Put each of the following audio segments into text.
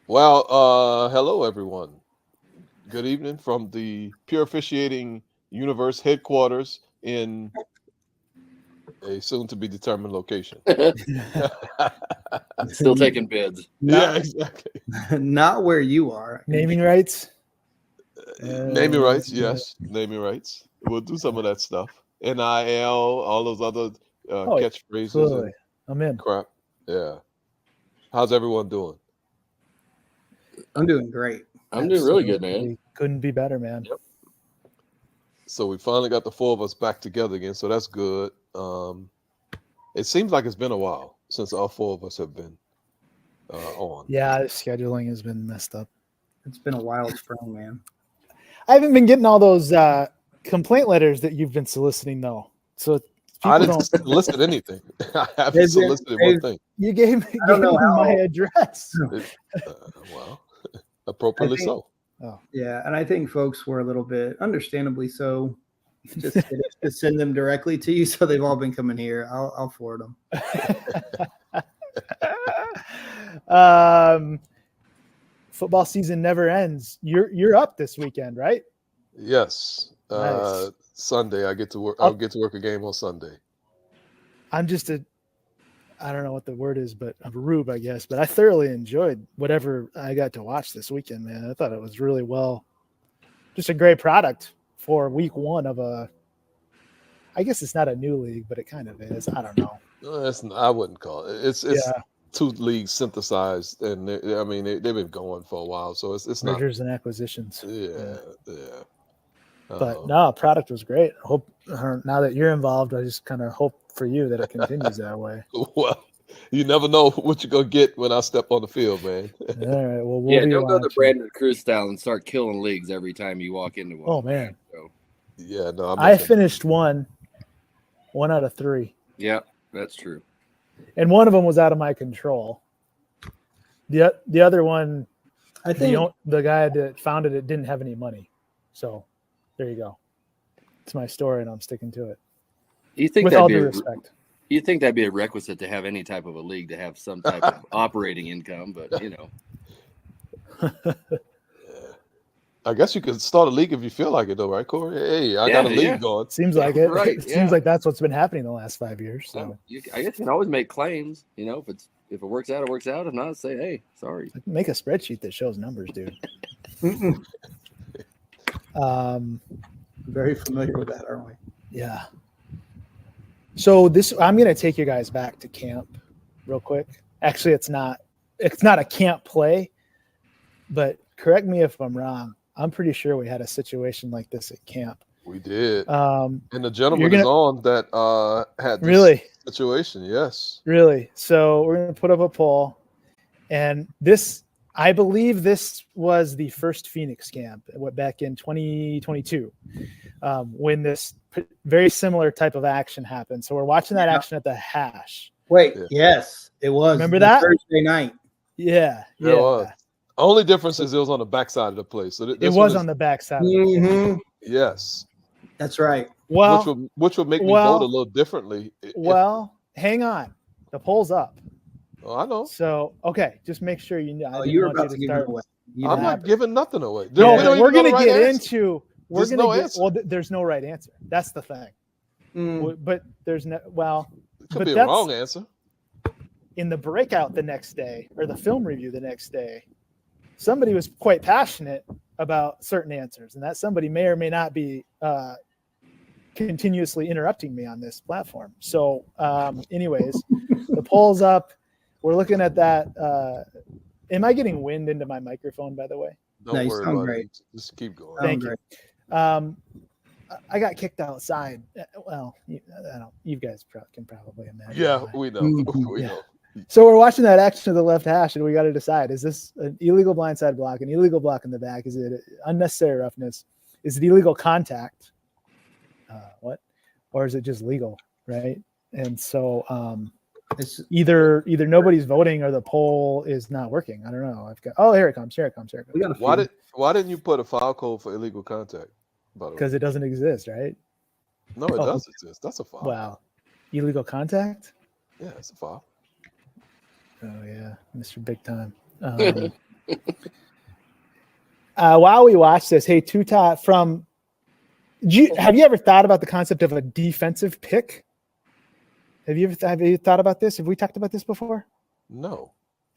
Well, hello everyone. Good evening from the Pure Officiating Universe headquarters in a soon to be determined location. Still taking bids. Yeah, Not exactly. not where you are. Naming rights. Naming rights, yes. Naming rights. We'll do some of that stuff. NIL, all those other Oh, catchphrases absolutely. and I'm in. crap. Yeah. How's everyone doing? I'm doing great. I'm doing really good, man. Absolutely. Couldn't be better, man. Yep. So we finally got the four of us back together again, so that's good. It seems like it's been a while since all four of us have been on. Yeah, the scheduling has been messed up. It's been a wild spring, man. I haven't been getting all those complaint letters that you've been soliciting, though. So I people didn't don't. solicit anything. I haven't They've been- solicited one thing. You gave me don't know how- my address. Well, appropriately I think- so. Yeah, and I think folks were a little bit, understandably so, just to send them directly to you. So they've all been coming here. I'll forward them. Football season never ends. You're up this weekend, right? Yes. Nice. Sunday, I get to work. I'll get to work a game on Sunday. I'm just I don't know what the word is, but a rube, I guess. But I thoroughly enjoyed whatever I got to watch this weekend, man. I thought it was really just a great product for week one of I guess it's not a new league, but it kind of is. I don't know. I wouldn't call it. It's Yeah, two leagues synthesized, and they've been going for a while, so it's not. mergers and acquisitions. Yeah. But no, product was great. I hope now that you're involved, I just kind of hope for you that it continues that way. Well, you never know what you're gonna get when I step on the field, man. All right. Well, we'll Yeah, be don't go the watching. Brandon Cruz style and start killing leagues every time you walk into one. Oh man, So, Yeah, no, I'm I not gonna- finished one out of 3. yeah, that's true. And one of them was out of my control. The other one, I think the guy that founded it didn't have any money. So there you go. It's my story, and I'm sticking to it. You think With that'd all be due a, respect. you think that'd be a requisite to have any type of a league to have some type of operating income, but I guess you could start a league if you feel like it, though, right, Corey? Hey, I got a league yeah. going. Seems like it. Right, It yeah. seems like that's what's been happening the last 5 years. So I guess you can always make claims. If it works out, it works out. If not, say, hey, sorry. make a spreadsheet that shows numbers, dude. very familiar with that, aren't we? Yeah. So I'm going to take you guys back to camp real quick. Actually, it's not a camp play, but correct me if I'm wrong. I'm pretty sure we had a situation like this at camp. We did, Um, and the gentleman you're is gonna- on that had this really, situation. Yes, really. So we're going to put up a poll, and I believe this was the first Phoenix camp back in 2022, when this very similar type of action happened. So we're watching that action at the Hash. Wait, Yeah. yes, it was. Remember the that? Thursday night? Yeah, it was. Only difference is it was on the backside of the place. So It was on the backside. Mm-hmm. yes, That's right. Well, which would make me well- vote a little differently. hang on. The poll's up. I know. So, okay, just make sure you know. I Oh, didn't you were want about to give it start- away. I'm not giving nothing away. No, We don't we're even know going the to right get answer. into. There's no answer. Well, there's no right answer. That's the thing. Mm. But there's no. Well, It could but be a that's- wrong answer. in the breakout the next day or the film review the next day, somebody was quite passionate about certain answers, and that somebody may or may not be continuously interrupting me on this platform. So, anyways, the poll's up. We're looking at that. Am I getting wind into my microphone, by the way? Don't No, you worry sound about great. it. Just keep going. Thank Great. you. I got kicked outside. Well, you guys can probably imagine. Yeah, why. we know. Mhm. We Yeah. know. So we're watching that action to the left hash, and we got to decide: is this an illegal blindside block, an illegal block in the back? Is it unnecessary roughness? Is it illegal contact? What? Or is it just legal? Right? And so It's either nobody's voting or the poll is not working. I don't know. Here it comes. we got a Why few. why didn't you put a file code for illegal contact? By the way, Because it doesn't exist, right? no, it Oh. does exist. That's a file. Wow. Illegal contact? Yeah, it's a file. Oh yeah, Mr. Big Time. While we watch this, hey, Tuta, have you ever thought about the concept of a defensive pick? Have you thought about this? Have we talked about this before? No.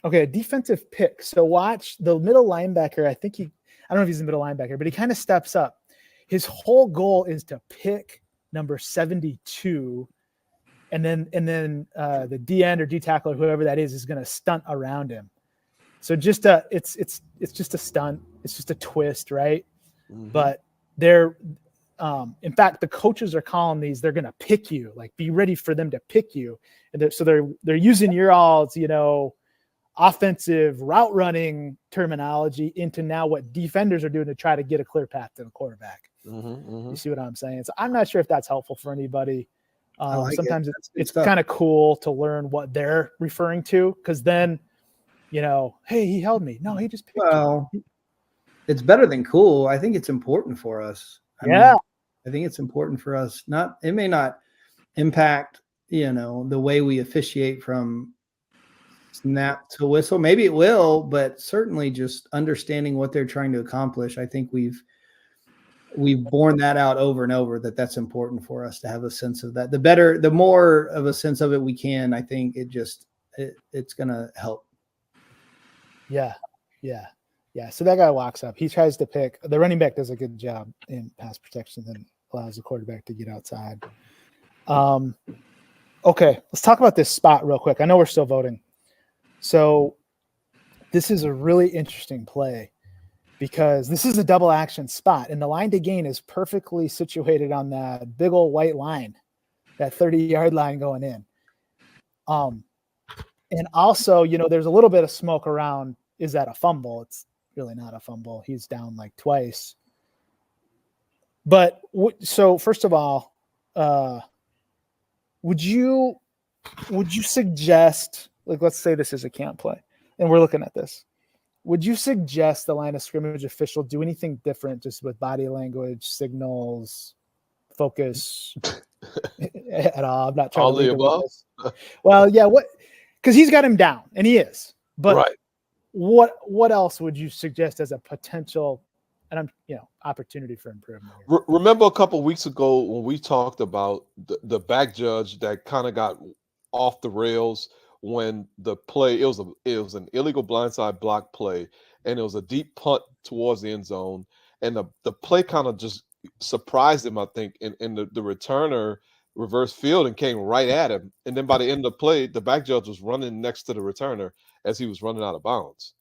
Okay, a defensive pick. So watch the middle linebacker. I don't know if he's a middle linebacker, but he kind of steps up. His whole goal is to pick number 72, and then the D end or D tackle or whoever that is going to stunt around him. So it's just a stunt. It's just a twist, right? Mhm. But they're in fact, the coaches are calling these. They're going to pick you. Like, be ready for them to pick you. And so they're using your all's offensive route running terminology into now what defenders are doing to try to get a clear path to the quarterback. You see what I'm saying? So I'm not sure if that's helpful for anybody. Sometimes it's kind of cool to learn what they're referring to, because then, hey, he held me. No, he just picked you. It's better than cool. I think it's important for us. I think it's important for us. It may not impact, the way we officiate from snap to whistle. Maybe it will, but certainly just understanding what they're trying to accomplish. I think we've borne that out over and over, that's important for us to have a sense of that. The more of a sense of it we can, I think it's going to help. Yeah. So that guy walks up. He tries to pick. The running back does a good job in pass protection and allows the quarterback to get outside. Okay, let's talk about this spot real quick. I know we're still voting. So this is a really interesting play because this is a double action spot, and the line to gain is perfectly situated on that big old white line, that 30-yard line going in. And also, there's a little bit of smoke around. Is that a fumble? It's really not a fumble. He's down like twice. But so first of all, would you suggest, like, let's say this is a camp play and we're looking at this. Would you suggest the line of scrimmage official do anything different just with body language, signals, focus at all? I'm not trying All to lead the the above? witness. Well, yeah, because he's got him down and he is. But Right. What else would you suggest as a potential opportunity for improvement here? Remember a couple weeks ago when we talked about the back judge that kind of got off the rails when the play, it was an illegal blindside block play, and it was a deep punt towards the end zone, and the play kind of just surprised him, I think, and the returner reverse field and came right at him, and then by the end of the play, the back judge was running next to the returner as he was running out of bounds.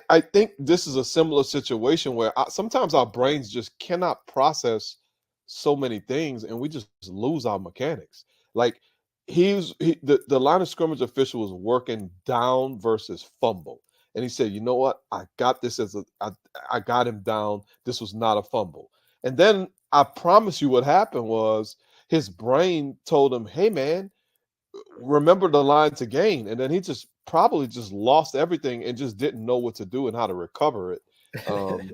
I think this is a similar situation where sometimes our brains just cannot process so many things, and we just lose our mechanics. Like the line of scrimmage official was working down versus fumble, and he said, "You know what? I got this I got him down. This was not a fumble." And then I promise you, what happened was his brain told him, "Hey, man, remember the line to gain," and then he just probably just lost everything and just didn't know what to do and how to recover it. And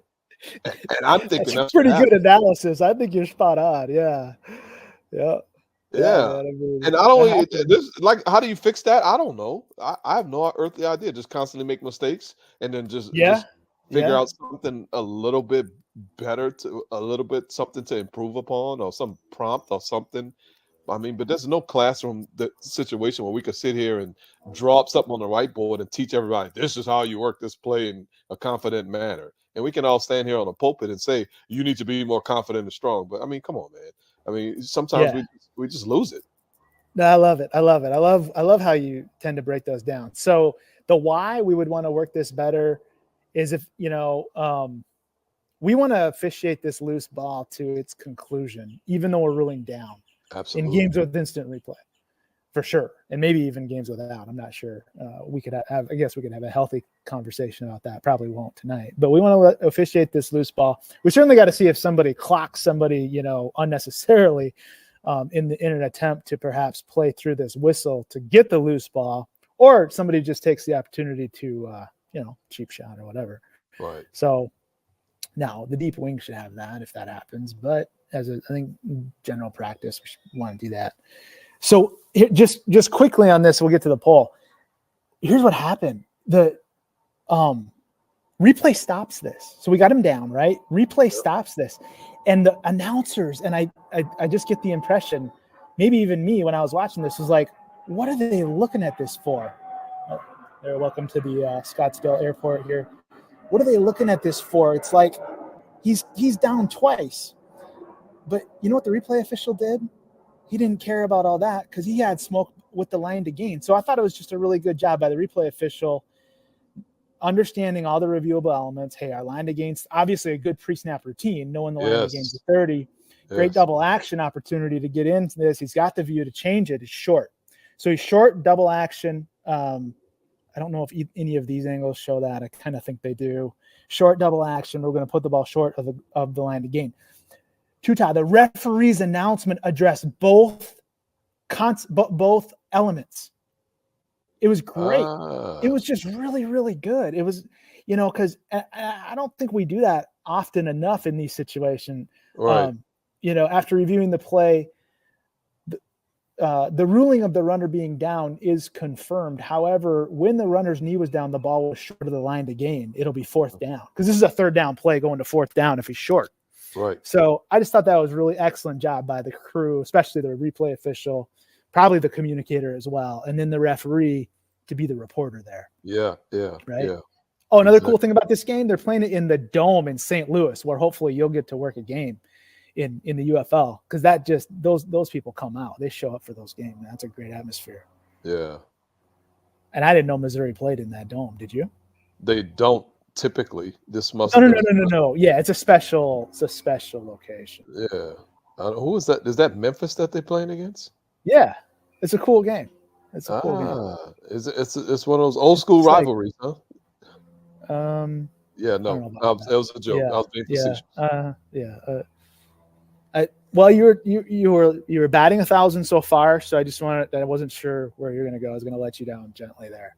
I'm thinking that's pretty good analysis. I think you're spot on. Yeah. Man, I mean, and I don't how do you fix that? I don't know. I have no earthly idea. Just constantly make mistakes and then just figure out something a little bit better, something to improve upon, or some prompt or something. I mean, but there's no classroom situation where we could sit here and draw up something on the whiteboard and teach everybody, this is how you work this play in a confident manner. And we can all stand here on a pulpit and say, you need to be more confident and strong. But I mean, come on, man. I mean, sometimes we just lose it. No, I love it. I love how you tend to break those down. So the why we would want to work this better is if, we want to officiate this loose ball to its conclusion, even though we're ruling down. Absolutely. In games with instant replay, for sure, and maybe even games without. I'm not sure. We could have. I guess we could have a healthy conversation about that. Probably won't tonight, but we want to officiate this loose ball. We certainly got to see if somebody clocks somebody, unnecessarily, in an attempt to perhaps play through this whistle to get the loose ball, or somebody just takes the opportunity to, cheap shot or whatever. Right. So now the deep wing should have that if that happens, but I think general practice, we want to do that. So just quickly on this, we'll get to the poll. Here's what happened. Replay stops this. So we got him down, right? Replay stops this. And the announcers, and I just get the impression, maybe even me when I was watching this, was like, what are they looking at this for? Oh, they're welcome to the Scottsdale airport here. What are they looking at this for? It's like he's down twice. But you know what the replay official did? He didn't care about all that because he had smoke with the line to gain. So I thought it was just a really good job by the replay official understanding all the reviewable elements. Hey, our line to gain's obviously a good pre-snap routine, knowing the line to gain's 30. Great double action opportunity to get into this. He's got the view to change it. It's short. So he's short, double action. I don't know if any of these angles show that. I kind of think they do. Short double action. We're going to put the ball short of the line to gain. Tuta, the referee's announcement addressed both elements. It was great. It was just really, really good. It was, because I don't think we do that often enough in these situations. Right. After reviewing the play, the ruling of the runner being down is confirmed. However, when the runner's knee was down, the ball was short of the line to gain. It'll be fourth down because this is a third down play going to fourth down if he's short. Right. So I just thought that was a really excellent job by the crew, especially the replay official, probably the communicator as well, and then the referee to be the reporter there. Yeah. Right. Yeah. Oh, another cool thing about this game, they're playing it in the Dome in St. Louis, where hopefully you'll get to work a game in the UFL, because that just those people come out, they show up for those games. That's a great atmosphere. Yeah. And I didn't know Missouri played in that Dome. Did you? They don't typically. This must. No. Yeah, it's a special location. Yeah. Who is that? Is that Memphis that they're playing against? Yeah, it's a cool game. It's a cool game. It's one of those old school rivalries, huh? Yeah, no, it was a joke. Yeah, I was being facetious. Well, you were batting 1,000 so far, so I wasn't sure where you're going to go. I was going to let you down gently there.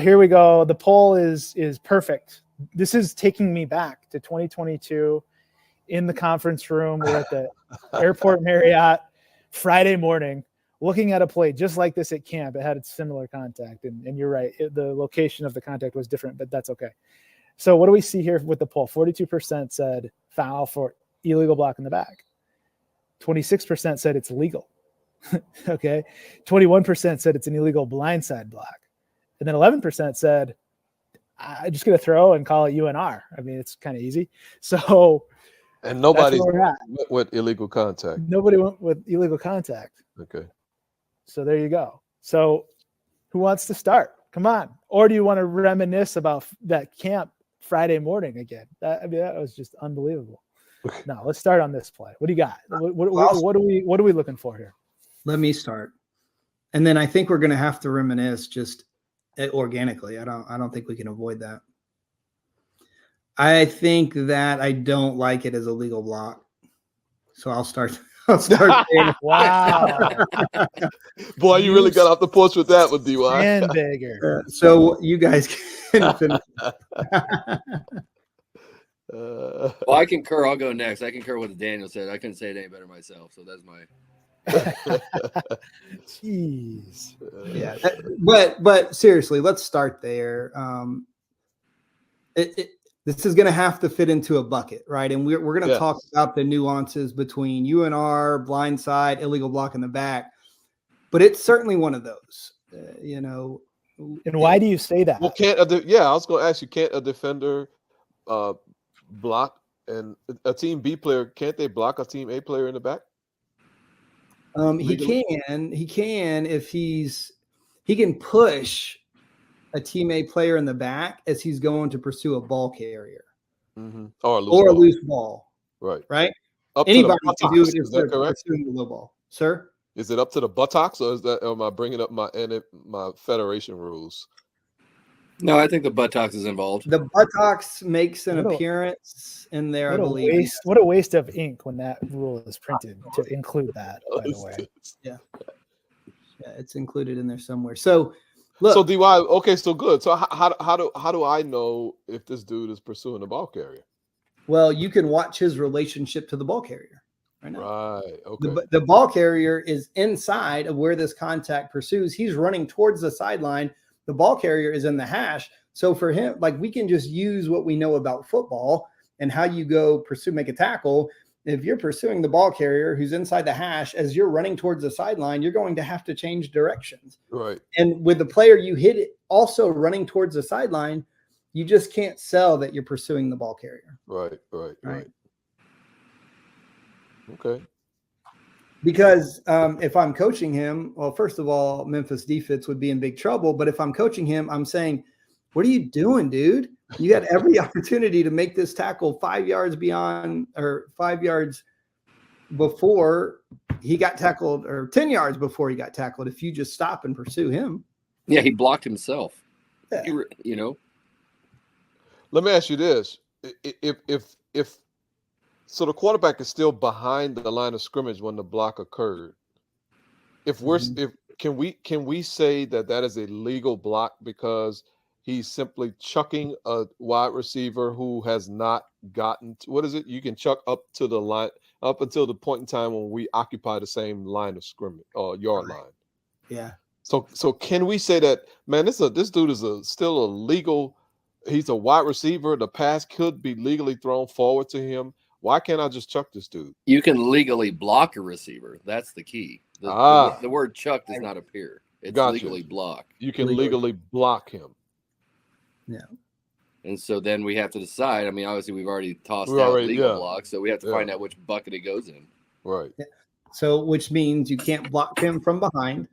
Here we go. The poll is perfect. This is taking me back to 2022 in the conference room. We're at the Airport Marriott Friday morning, looking at a play just like this at camp. It had a similar contact, and you're right. The location of the contact was different, but that's okay. So what do we see here with the poll? 42% said foul for illegal block in the back. 26% said it's legal. Okay. 21% said it's an illegal blindside block. And then 11% said, I'm just going to throw and call it UNR. I mean, it's kind of easy. So, and nobody went with illegal contact. Nobody went with illegal contact. Okay. So there you go. So who wants to start? Come on. Or do you want to reminisce about that camp Friday morning again? That was just unbelievable. No, let's start on this play. What do you got? What are we looking for here? Let me start. And then I think we're going to have to reminisce just organically. I don't think we can avoid that. I think that I don't like it as a legal block. So I'll start. Wow. Boy, you really got off the porch with that one, DY. And bigger. So you guys can finish. Well, I concur. I'll go next. I concur with what Daniel said. I couldn't say it any better myself. So that's my. Jeez. Yeah, but seriously, let's start there. This is going to have to fit into a bucket, right? And we're going to talk about the nuances between UNR, blindside, illegal block in the back, but it's certainly one of those, And why do you say that? Well, I was going to ask you, can't a defender block and a team B player, can't they block a team A player in the back? He can if he can push a team A player in the back as he's going to pursue a ball carrier or a loose ball. Right. Anybody can do it if they're pursuing a low ball. Sir, is it up to the buttocks, or am I bringing up my federation rules? No, I think the buttocks is involved. The buttocks makes an appearance in there, I believe. What a waste of ink when that rule is printed to include that, by the way. Yeah, it's included in there somewhere. So, look. So DY, okay, so good. So how do I know if this dude is pursuing a ball carrier? Well, you can watch his relationship to the ball carrier right now. Right. Okay. The ball carrier is inside of where this contact pursues. He's running towards the sideline. The ball carrier is in the hash. So for him, like, we can just use what we know about football and how you go pursue, make a tackle. If you're pursuing the ball carrier who's inside the hash, as you're running towards the sideline, you're going to have to change directions. Right. And with the player you hit it also running towards the sideline, you just can't sell that you're pursuing the ball carrier. Right. Okay. Because if I'm coaching him, well, first of all, Memphis defense would be in big trouble. But if I'm coaching him, I'm saying, what are you doing, dude? You had every opportunity to make this tackle 5 yards beyond, or 5 yards before he got tackled, or 10 yards before he got tackled, if you just stop and pursue him. Yeah, he blocked himself. Yeah. You know. Let me ask you this: if so, the quarterback is still behind the line of scrimmage when the block occurred. If we're can we say that is a legal block because he's simply chucking a wide receiver who has not gotten to, what is it? You can chuck up to the line, up until the point in time when we occupy the same line of scrimmage or yard line. Yeah. So can we say that, man, this dude is still a legal, he's a wide receiver. The pass could be legally thrown forward to him. Why can't I just chuck this dude? You can legally block a receiver. That's the key. The word chuck does not appear. It's legally block. You can legally block him. Yeah. And so then we have to decide. I mean, obviously, we've already tossed out legal blocks, so we have to find out which bucket it goes in. Right. Yeah. So, which means you can't block him from behind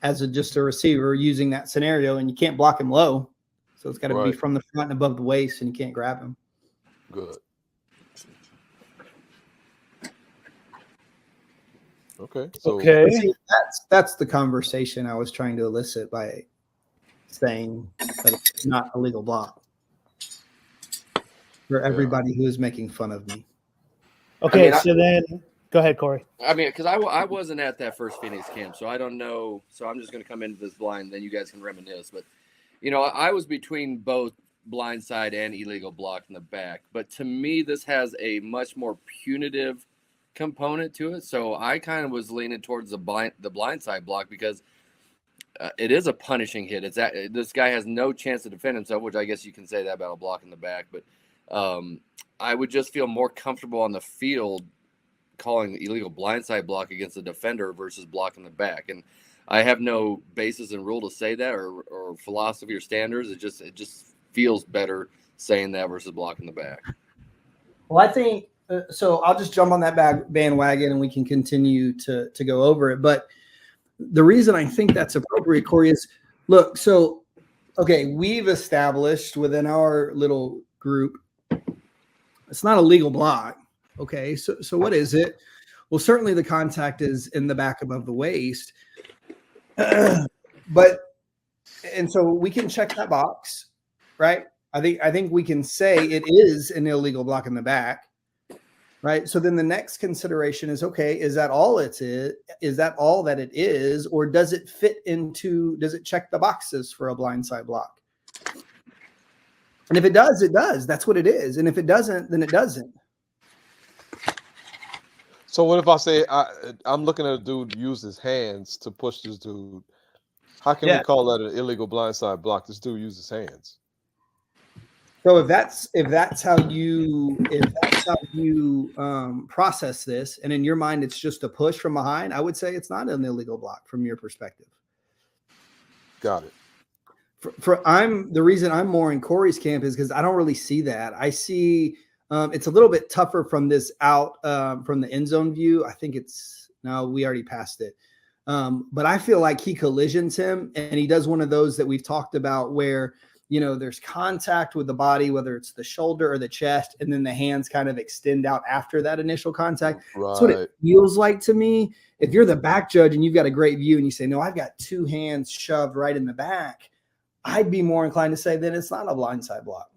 as just a receiver using that scenario, and you can't block him low. So it's got to be from the front and above the waist, and you can't grab him. Good. Okay. So see, that's the conversation I was trying to elicit by saying that it's not a legal block for everybody who is making fun of me. Okay, so then go ahead, Corey. I mean, because I wasn't at that first Phoenix camp, so I don't know. So I'm just going to come into this blind, then you guys can reminisce. But, I was between both blindside and illegal block in the back. But to me, this has a much more punitive component to it. So I kind of was leaning towards the blindside block because it is a punishing hit. This guy has no chance to defend himself, which I guess you can say that about a block in the back. But I would just feel more comfortable on the field calling the illegal blindside block against the defender versus block in the back. And I have no basis and rule to say that or philosophy or standards. It just feels better saying that versus block in the back. Well, I think so. I'll just jump on that bandwagon and we can continue to go over it. But the reason I think that's appropriate, Corey, is look, so, okay, we've established within our little group, it's not a legal block. Okay. So what is it? Well, certainly the contact is in the back above the waist. And so we can check that box, right? I think we can say it is an illegal block in the back. Right. So then the next consideration is, okay, is that all it is? Is that all that it is? Or does it does it check the boxes for a blindside block? And if it does, it does. That's what it is. And if it doesn't, then it doesn't. So what if I say I'm looking at a dude use his hands to push this dude? How can we call that an illegal blindside block? This dude uses his hands. So if that's how you process this, and in your mind it's just a push from behind, I would say it's not an illegal block from your perspective. Got it. The reason I'm more in Corey's camp is because I don't really see that. I see it's a little bit tougher from this out from the end zone view. I think we already passed it. But I feel like he collisions him, and he does one of those that we've talked about where, there's contact with the body, whether it's the shoulder or the chest, and then the hands kind of extend out after that initial contact. Right. That's what it feels like to me. If you're the back judge and you've got a great view and you say, no, I've got two hands shoved right in the back, I'd be more inclined to say that it's not a blindside block.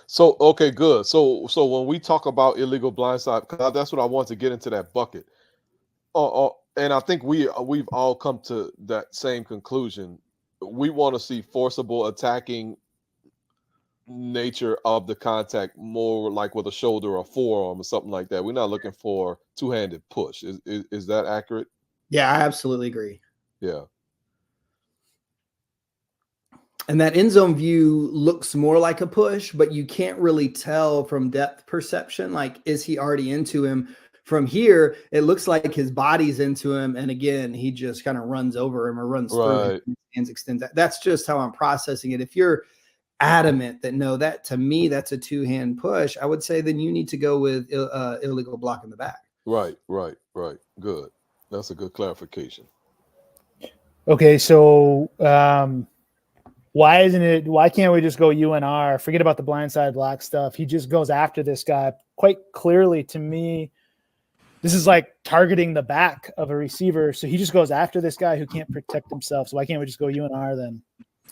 So, okay, good. So when we talk about illegal blindside, because that's what I want to get into that bucket. And I think we've all come to that same conclusion. We want to see forcible attacking nature of the contact, more like with a shoulder or forearm or something like that. We're not looking for two-handed push. Is that accurate? Yeah, I absolutely agree. Yeah. And that end zone view looks more like a push, but you can't really tell from depth perception. Like, is he already into him? From here, it looks like his body's into him. And again, he just kind of runs over him or runs through him. His hands extend. That's just how I'm processing it. If you're adamant that no, that to me, that's a 2-hand push, I would say then you need to go with illegal block in the back. Right. Good. That's a good clarification. Okay, so why can't we just go UNR? Forget about the blindside block stuff. He just goes after this guy. Quite clearly to me, this is like targeting the back of a receiver. So he just goes after this guy who can't protect himself. So why can't we just go UNR then?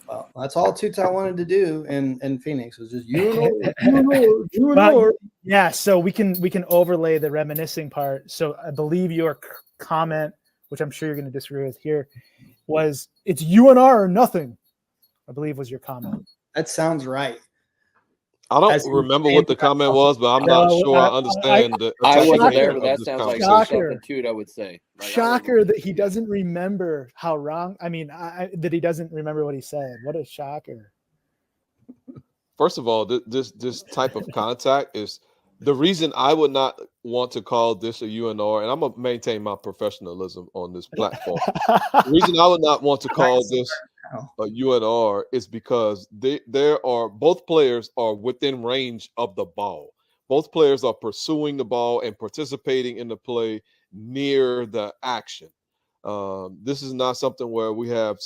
Well, that's all Tuta wanted to do in Phoenix was just UNR. Yeah, so we can overlay the reminiscing part. So I believe your comment, which I'm sure you're going to disagree with here, was it's UNR or nothing, I believe was your comment. That sounds right. I don't remember what the comment was, but I'm not sure I understand. I wasn't there, but that sounds like something Tuta would say. Like, shocker that he doesn't remember how wrong. I mean, that he doesn't remember what he said. What a shocker. First of all, this type of contact is the reason I would not want to call this a UNR, and I'm going to maintain my professionalism on this platform. The reason I would not want to call this a UNR is because both players are within range of the ball. Both players are pursuing the ball and participating in the play near the action. This is not something where we have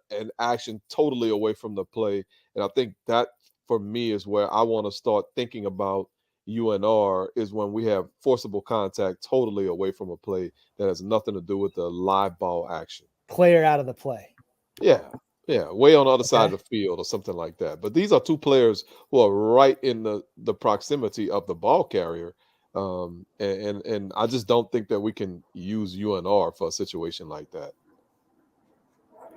an action totally away from the play. And I think that for me is where I want to start thinking about UNR is when we have forcible contact totally away from a play that has nothing to do with the live ball action. Player out of the play. Yeah, way on the other side of the field or something like that. But these are two players who are right in the proximity of the ball carrier. And I just don't think that we can use UNR for a situation like that.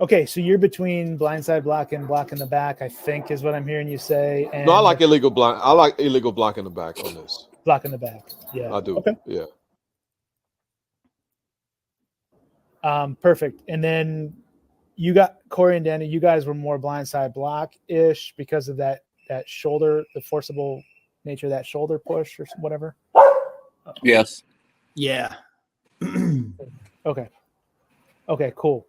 Okay, so you're between blindside block and block in the back, I think is what I'm hearing you say. And no, I like illegal block. I like illegal block in the back on this. Block in the back. Yeah. I do. Okay. Yeah. Perfect. And then you got Corey and Danny, you guys were more blindside block-ish because of that shoulder, the forcible nature of that shoulder push or whatever. Yes. Yeah. Okay, cool.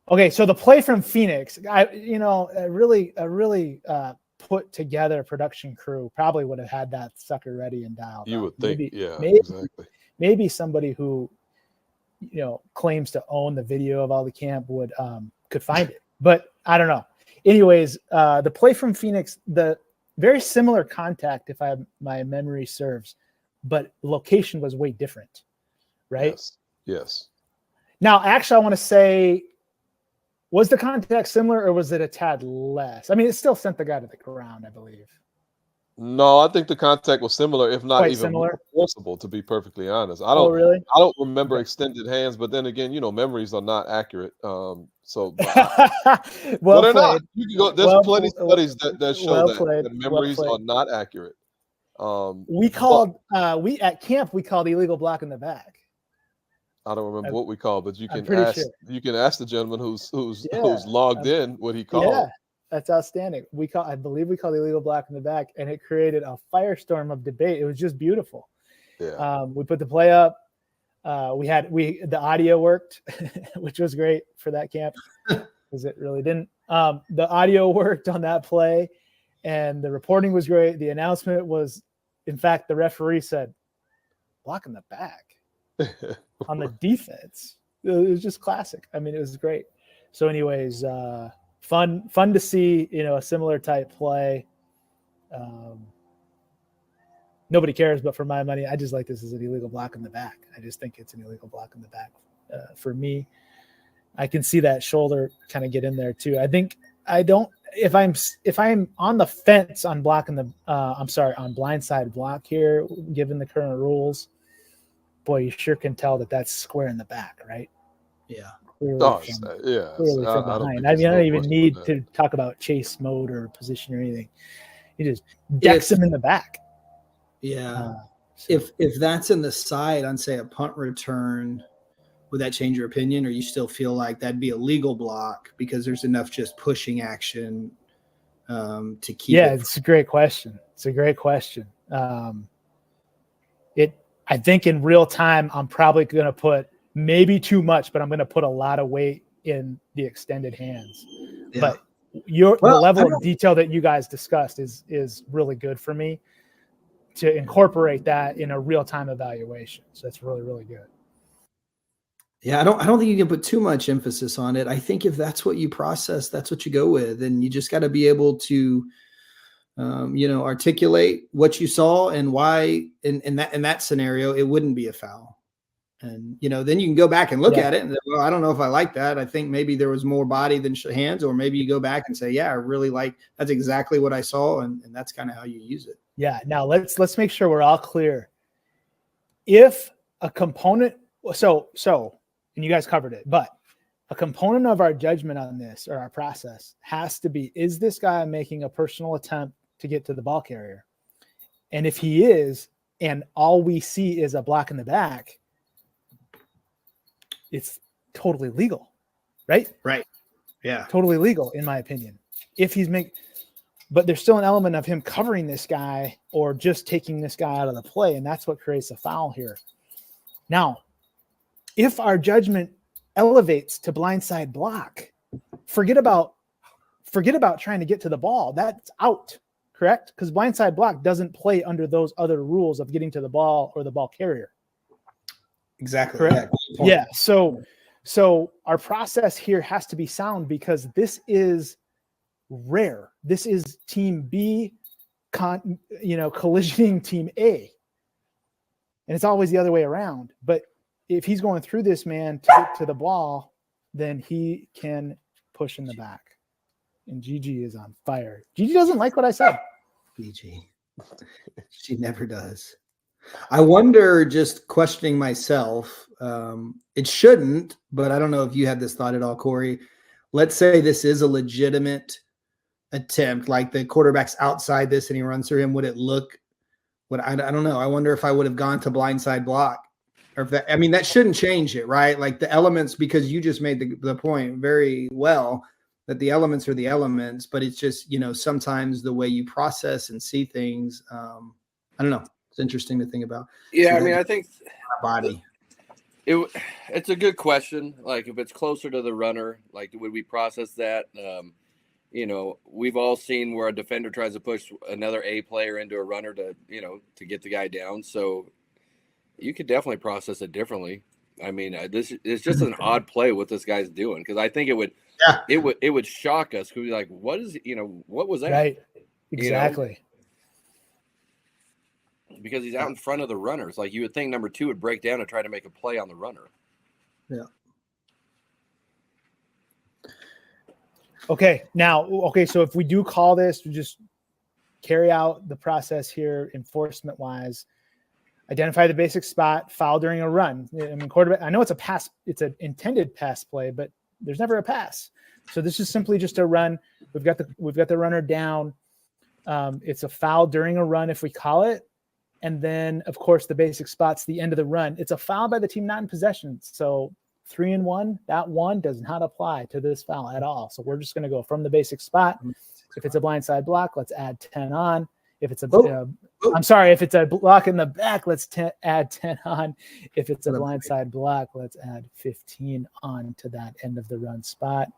Okay, so the play from Phoenix, a really put together production crew probably would have had that sucker ready and dialed. You would think, exactly. Maybe somebody who claims to own the video of all the camp could find it, but I don't know. Anyways, the play from Phoenix, the very similar contact, if my memory serves, but location was way different, right? Yes. Now, actually, I want to say, was the contact similar or was it a tad less? I mean, it still sent the guy to the ground, I believe. No, I think the contact was similar, if not Quite even similar. more forcible, to be perfectly honest. I don't remember extended hands, but then again, memories are not accurate. Well they're not. You can go. There's plenty of studies that show that memories are not accurate. At camp we called illegal block in the back. I don't remember what we called, but you can ask. Sure. You can ask the gentleman who's logged in what he called. Yeah, that's outstanding. I believe we called illegal block in the back, and it created a firestorm of debate. It was just beautiful. Yeah. We put the play up. The audio worked, which was great for that camp because it really didn't. The audio worked on that play, and the reporting was great. The announcement was, in fact, the referee said, "Block in the back." On the defense. It was just classic. I mean, it was great. So anyways, fun to see, a similar type play. Nobody cares, but for my money, I just like this as an illegal block in the back. I just think it's an illegal block in the back. For me, I can see that shoulder kind of get in there too. If I'm on the fence on blocking on blindside block here, given the current rules, boy, you sure can tell that that's square in the back, right? Yeah. Clearly from behind. I don't even need to talk about chase mode or position or anything. He just decks him in the back. Yeah. If that's in the side on, say, a punt return Would that change your opinion, or you still feel like that'd be a legal block because there's enough just pushing action to keep Yeah, it? it's a great question. I think in real time, I'm probably going to put maybe too much, but I'm going to put a lot of weight in the extended hands. Yeah. But the level of detail that you guys discussed is really good for me to incorporate that in a real time evaluation. So that's really, really good. Yeah, I don't think you can put too much emphasis on it. I think if that's what you process, that's what you go with, and you just got to be able to, articulate what you saw and why. In that scenario, it wouldn't be a foul, and then you can go back and look at it and well, I don't know if I like that. I think maybe there was more body than hands, or maybe you go back and say, yeah, I really like that's exactly what I saw, and that's kind of how you use it. Yeah. Now let's make sure we're all clear. If a component, and you guys covered it, but a component of our judgment on this or our process has to be, is this guy making a personal attempt to get to the ball carrier? And if he is, and all we see is a block in the back, it's totally legal, right? Right. Yeah. Totally legal, in my opinion. But there's still an element of him covering this guy or just taking this guy out of the play, and that's what creates a foul here. Now, if our judgment elevates to blindside block, forget about trying to get to the ball. That's out, correct? Because blindside block doesn't play under those other rules of getting to the ball or the ball carrier. Exactly. Correct. Yeah. So our process here has to be sound because this is rare. This is team B, collisioning team A. And it's always the other way around. But if he's going through this man to get to the ball, then he can push in the back. And Gigi is on fire. Gigi doesn't like what I said. Gigi. She never does. I wonder, just questioning myself, it shouldn't, but I don't know if you had this thought at all, Corey. Let's say this is a legitimate attempt, like the quarterback's outside this and he runs through him. Would it look I don't know. I wonder if I would have gone to blindside block. Or if that shouldn't change it, right? Like the elements, because you just made the point very well that the elements are the elements, but it's just, sometimes the way you process and see things. I don't know. It's interesting to think about. Yeah. I think body. It's a good question. Like if it's closer to the runner, like would we process that? We've all seen where a defender tries to push another A player into a runner to get the guy down. So you could definitely process it differently. This is just an odd play what this guy's doing, because I think it would shock us. We'd be like, what was that? Right. Exactly. Because he's out in front of the runners. Like you would think number 2 would break down and try to make a play on the runner. Yeah. Okay. So if we do call this, we just carry out the process here enforcement wise. Identify the basic spot, foul during a run. Quarterback, I know it's a pass, it's an intended pass play, but there's never a pass. So this is simply just a run. We've got the runner down. It's a foul during a run if we call it. And then of course the basic spot's the end of the run. It's a foul by the team not in possession. So 3 and 1, that 1 does not apply to this foul at all. So we're just going to go from the basic spot. If it's a blindside block, let's add 10 on. If it's if it's a block in the back, let's add 10 on. If it's a blindside block, let's add 15 on to that end of the run spot.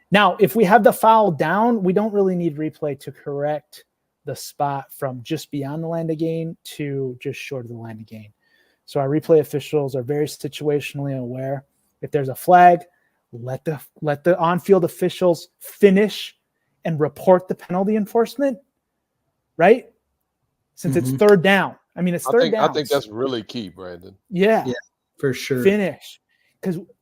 Now, if we have the foul down, we don't really need replay to correct the spot from just beyond the line of gain to just short of the line of gain. So our replay officials are very situationally aware. If there's a flag, let the on-field officials finish and report the penalty enforcement. Right? Since it's third down. It's third down. I think that's really key, Brandon. Yeah, for sure. Finish.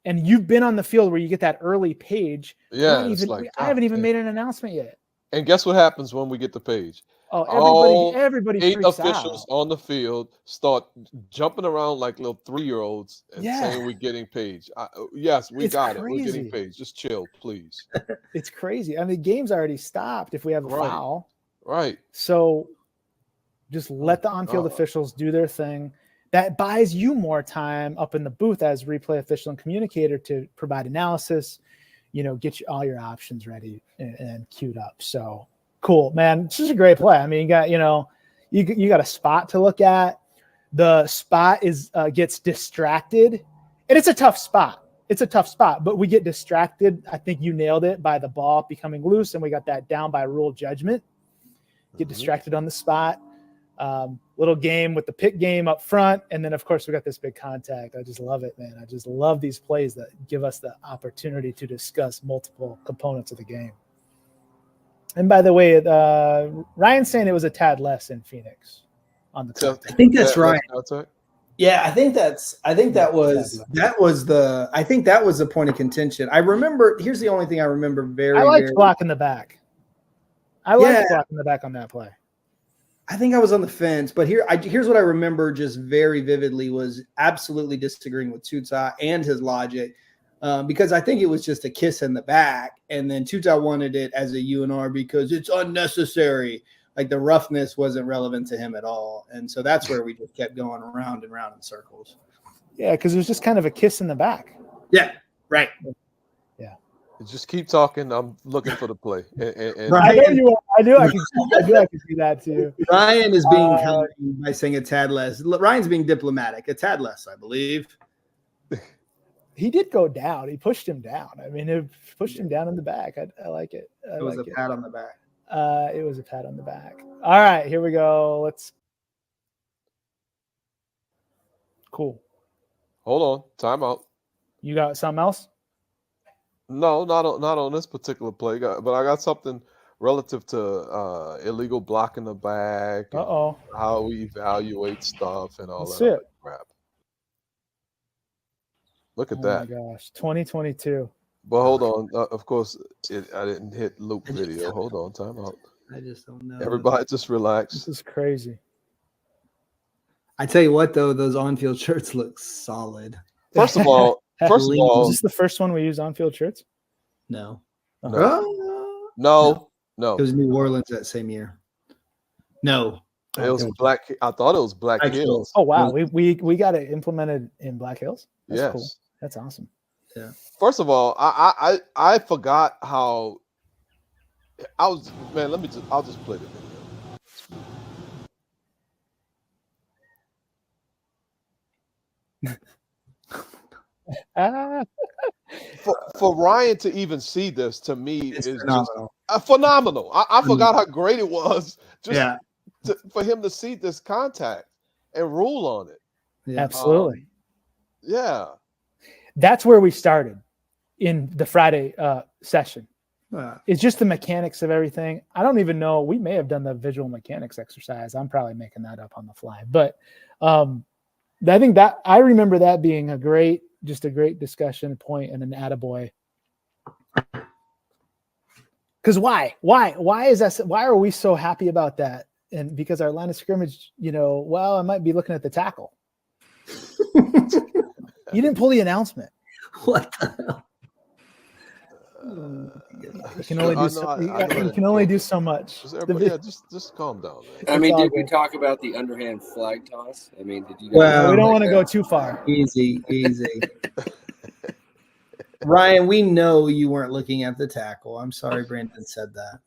And you've been on the field where you get that early page. Yeah. I haven't even made an announcement yet. And guess what happens when we get the page? Oh, everybody 8 freaks officials out. on the field start jumping around like little 3-year-olds and saying we're getting page. Yes, we got it. We're getting page. Just chill, please. It's crazy. The game's already stopped if we have a foul. Right. So just let the on-field officials do their thing. that buys you more time up in the booth as replay official and communicator to provide analysis, get you all your options ready and queued up. So cool, man. It's just a great play. I mean, you got, you got a spot to look at. The spot gets distracted, and it's a tough spot. But we get distracted. I think you nailed it, by the ball becoming loose, and we got that down by rule judgment. Get distracted on the spot. Little game with the pick game up front, and then of course we got this big contact. I just love it, man. I just love these plays that give us the opportunity to discuss multiple components of the game. And by the way, Ryan's saying it was a tad less in Phoenix on the contact. I think that's right. Yeah, I think that was the point of contention. I remember. Here's the only thing I remember very. I liked blocking the back. I liked blocking the back on that play. I think I was on the fence, but here's what I remember just very vividly was absolutely disagreeing with Tuta and his logic, because I think it was just a kiss in the back, and then Tuta wanted it as a UNR because it's unnecessary. Like the roughness wasn't relevant to him at all, and so that's where we just kept going around and round in circles. Yeah, because it was just kind of a kiss in the back. Yeah, right. Yeah. Just keep talking. I'm looking for the play. And I know you are. I do. I can see that too. Ryan is being kind by saying a tad less. Ryan's being diplomatic. A tad less, I believe. He did go down. He pushed him down. I mean, it pushed him down in the back. I like it. It was a pat on the back. It was a pat on the back. All right, here we go. Cool. Hold on. Timeout. You got something else? No, not on this particular play, but I got something relative to illegal block in the back. How we evaluate stuff and all that crap. Look at that. Oh my gosh, 2022. But hold on. Of course, I didn't hit loop video. Hold on. Timeout. I just don't know. Everybody just relax. This is crazy. I tell you what, though, those on-field shirts look solid. First of all, is this the first one we use on-field shirts? No. No. It was New Orleans that same year. No. It was Black. I thought it was Black Hills. Oh wow, we got it implemented in Black Hills. That's yes, cool. That's awesome. Yeah. First of all, I forgot how I was. Man, I'll just play the video. For Ryan to even see this, to me, is phenomenal. Just phenomenal. I forgot how great it was. For him to see this contact and rule on it. Yeah. Absolutely. Yeah. That's where we started in the Friday session. It's just the mechanics of everything. I don't even know. We may have done the visual mechanics exercise. I'm probably making that up on the fly. But I think that I remember that being a great discussion point and an attaboy. Because why is that? Why are we so happy about that? And because our line of scrimmage, I might be looking at the tackle. You didn't pull the announcement. What the hell? You can only do so much. Just calm down, man. I mean, did we talk about the underhand flag toss? I mean, did you guys? Well, we don't want to go too far. Easy. Ryan, we know you weren't looking at the tackle. I'm sorry Brandon said that.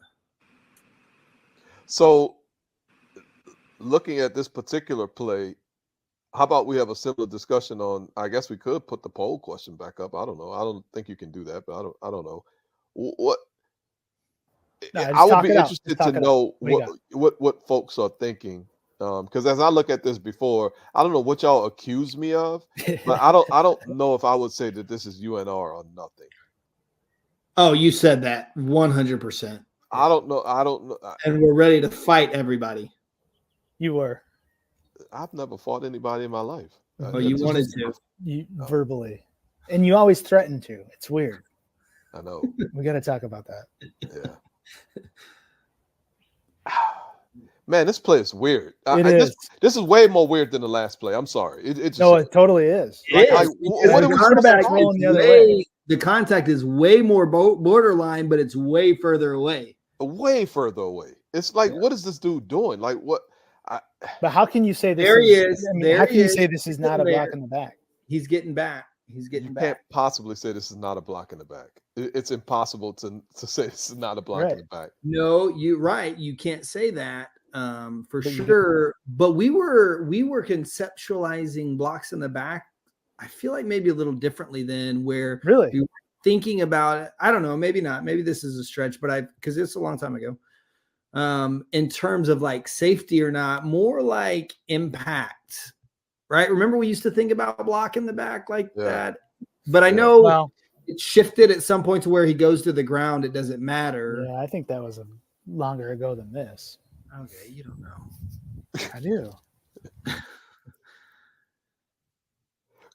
So, looking at this particular play, how about we have a similar discussion on? I guess we could put the poll question back up. I don't know. I don't think you can do that, but I don't know. What? No, I would be interested to know what folks are thinking. Because as I look at this before, I don't know what y'all accuse me of, but I don't know if I would say that this is UNR or nothing. Oh, you said that 100%. I don't know. And we're ready to fight everybody. You were. I've never fought anybody in my life. Oh, you wanted to. Verbally. And you always threaten to. It's weird. I know. We got to talk about that. Yeah. Man, this play is weird. This is way more weird than the last play. I'm sorry. It totally is. The contact is way more borderline, but it's way further away. Way further away. It's like, what is this dude doing? Like, what? But how can you say this? There he is. I mean, There how can he you is. say this is not a block in the back? He's getting back. He's You getting can't back. possibly say this is not a block in the back. It's impossible to say this is not a block in Right. the back. No, you're right. You can't say that for But you get- sure. But we were conceptualizing blocks in the back. I feel like maybe a little differently than where Really? we were thinking about it. I don't know. Maybe not. Maybe this is a stretch, but because it's a long time ago. In terms of like safety or not, more like impact, right? Remember we used to think about a block in the back like Yeah. that, but I Yeah. know Well, it shifted at some point to where he goes to the ground. It doesn't matter. yeah, I think that was longer ago than this. Okay, you don't know. I do.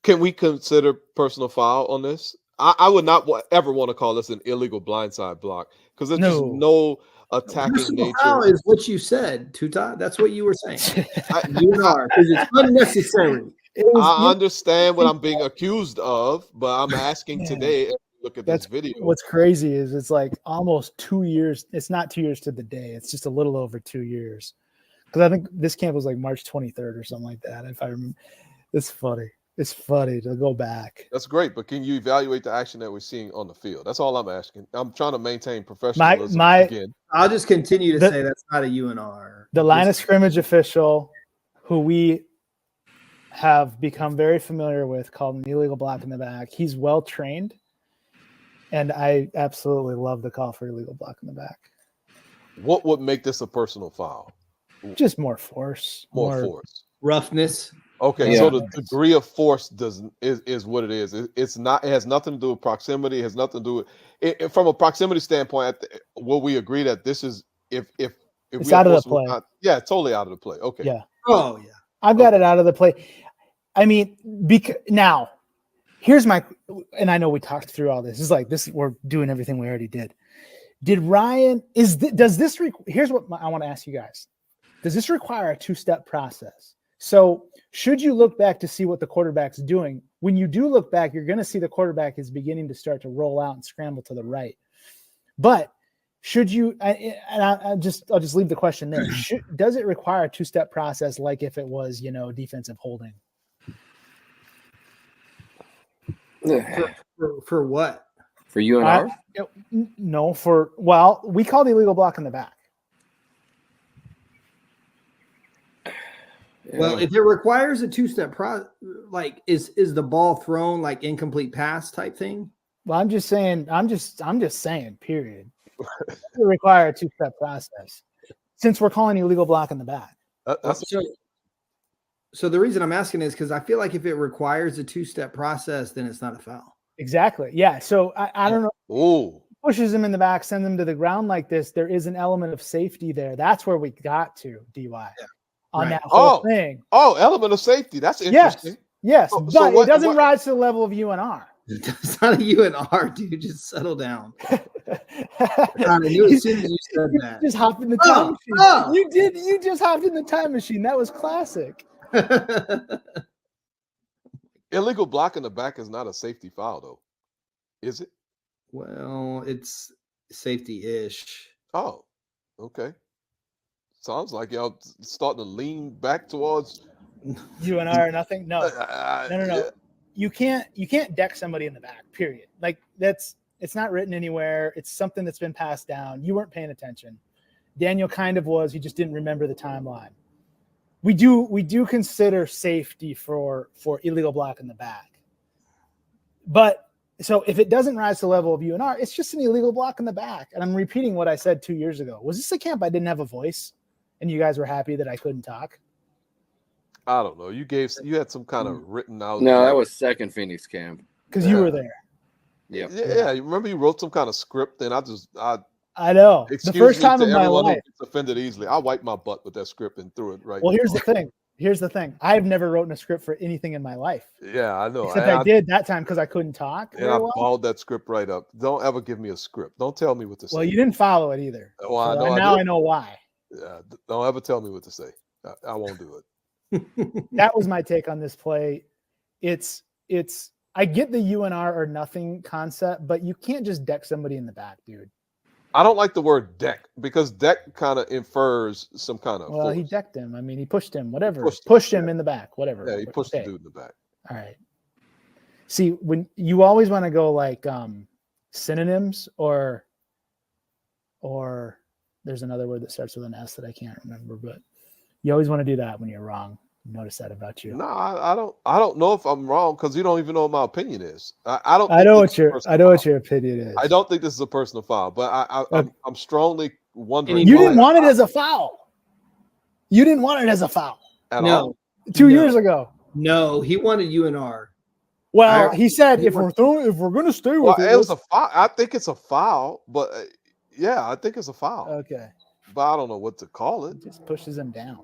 Can we consider personal foul on this? I would not ever want to call this an illegal blindside block because there's just No. no attacking Personal foul nature. is what you said, Tuta. That's what you were saying. I, You are, because it's unnecessary. It was- I understand what I'm being accused of, but I'm asking Man, today. If you look at that's this video. What's crazy is it's like almost 2 years. It's not 2 years to the day. It's just a little over 2 years. Because I think this camp was like March 23rd or something like that. If I remember, it's funny. It's funny to go back. That's great, but can you evaluate the action that we're seeing on the field? That's all I'm asking. I'm trying to maintain professionalism again. I'll just continue to The- say that's not a UNR. The line of scrimmage official, who we have become very familiar with, called an illegal block in the back. He's well trained, and I absolutely love the call for illegal block in the back. What would make this a personal foul? Just more force, More force. roughness. Okay, Yeah. so the degree of force is what it is. It's not. It has nothing to do with proximity. It has nothing to do with it from a proximity standpoint. Will we agree that this is if It's we are out of the forced to play. not- yeah, totally out of the play. Okay. Yeah. Oh yeah. I've got it out of the play. I mean, now here's my, and I know we talked through all this. It's like this, we're doing everything we already did. Did Ryan, does this, here's what I want to ask you guys. Does this require a two-step process? So should you look back to see what the quarterback's doing? When you do look back, you're going to see the quarterback is beginning to start to roll out and scramble to the right. But should you, I'll just leave the question there. Does it require a two-step process like if it was, defensive holding? For what? For UNR? No, we call the illegal block in the back. Well, if it requires a two-step process, like is the ball thrown like incomplete pass type thing? Well, I'm just saying, period. It require a two-step process since we're calling illegal block in the back. That's So the reason I'm asking is because I feel like if it requires a two-step process, then it's not a foul. Exactly. Yeah. So I don't know. oh. Pushes him in the back, send them to the ground like this. There is an element of safety there. That's where we got to DY on Right. that whole thing. Oh, element of safety. That's interesting. Yes, So but what- it doesn't what- rise to the level of UNR. It's not a UNR, dude. Just settle down. I knew as soon as you said You that. just hopped in the time machine. oh. You did. You just hopped in the time machine. That was classic. Illegal block in the back is not a safety foul, though. Is it? Well, it's safety-ish. Oh, okay. Sounds like y'all starting to lean back towards UNR or nothing. No. No. yeah. You can't deck somebody in the back, period. Like it's not written anywhere. It's something that's been passed down. You weren't paying attention. Daniel kind of was, he just didn't remember the timeline. We do consider safety for illegal block in the back. But so if it doesn't rise to the level of UNR, it's just an illegal block in the back. And I'm repeating what I said 2 years ago. Was this a camp I didn't have a voice and you guys were happy that I couldn't talk? I don't know. You had some kind of written out. No, that was second Phoenix camp. Because you were there. Yeah. Yeah. You remember you wrote some kind of script, and I know. The excuse first me time to in my everyone life. who gets offended easily. I wiped my butt with that script and threw it right. Well, here's the thing. I've never written a script for anything in my life. Yeah, I know. Except I did that time because I couldn't talk. And I balled that script right up. Don't ever give me a script. Don't tell me what to say. Well, you didn't follow it either. Well, I know. Now I know why. Yeah, don't ever tell me what to say. I won't do it. That was my take on this play. It's I get the UNR or nothing concept, but you can't just deck somebody in the back, dude. I don't like the word deck because deck kind of infers some kind of. Well, he force. decked him. I mean, he pushed him, whatever. pushed Pushed him, him in the back, whatever. Yeah, he pushed the Okay. dude in the back. All right. See, when you always want to go like synonyms or there's another word that starts with an S that I can't remember, but you always want to do that when you're wrong. Notice that about you. No, I don't know if I'm wrong because you don't even know what my opinion is. I don't. I think know this what is a your personal I know foul. what your opinion is. I don't think this is a personal foul, but I'm strongly wondering. You didn't want it as a foul. You didn't want it as a foul at No, all. 2 No. years ago. no, he wanted UNR. Well, I- he said he if we're going to stay Well, with it, it was a foul. I think it's a foul, but yeah, I think it's a foul. okay. But I don't know what to call it. It just pushes him down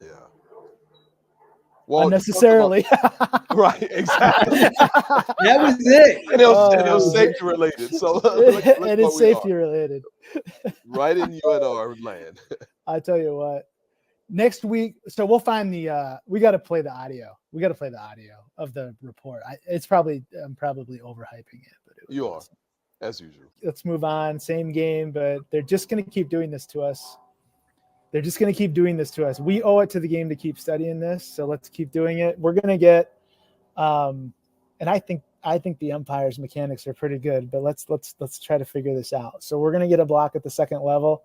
Yeah. Well, unnecessarily. right, exactly. That was it. And it was Oh. safety related. So look and what it's we safety are, related. right in UNR land. I tell you what, next week, so we'll find the we got to play the audio. We got to play the audio of the report. I'm probably overhyping it, but You are, as usual. let's move on. Same game, but they're just going to keep doing this to us. They're just going to keep doing this to us. We owe it to the game to keep studying this, so let's keep doing it. We're going to get, and I think the umpires' mechanics are pretty good, but let's try to figure this out. So we're going to get a block at the second level,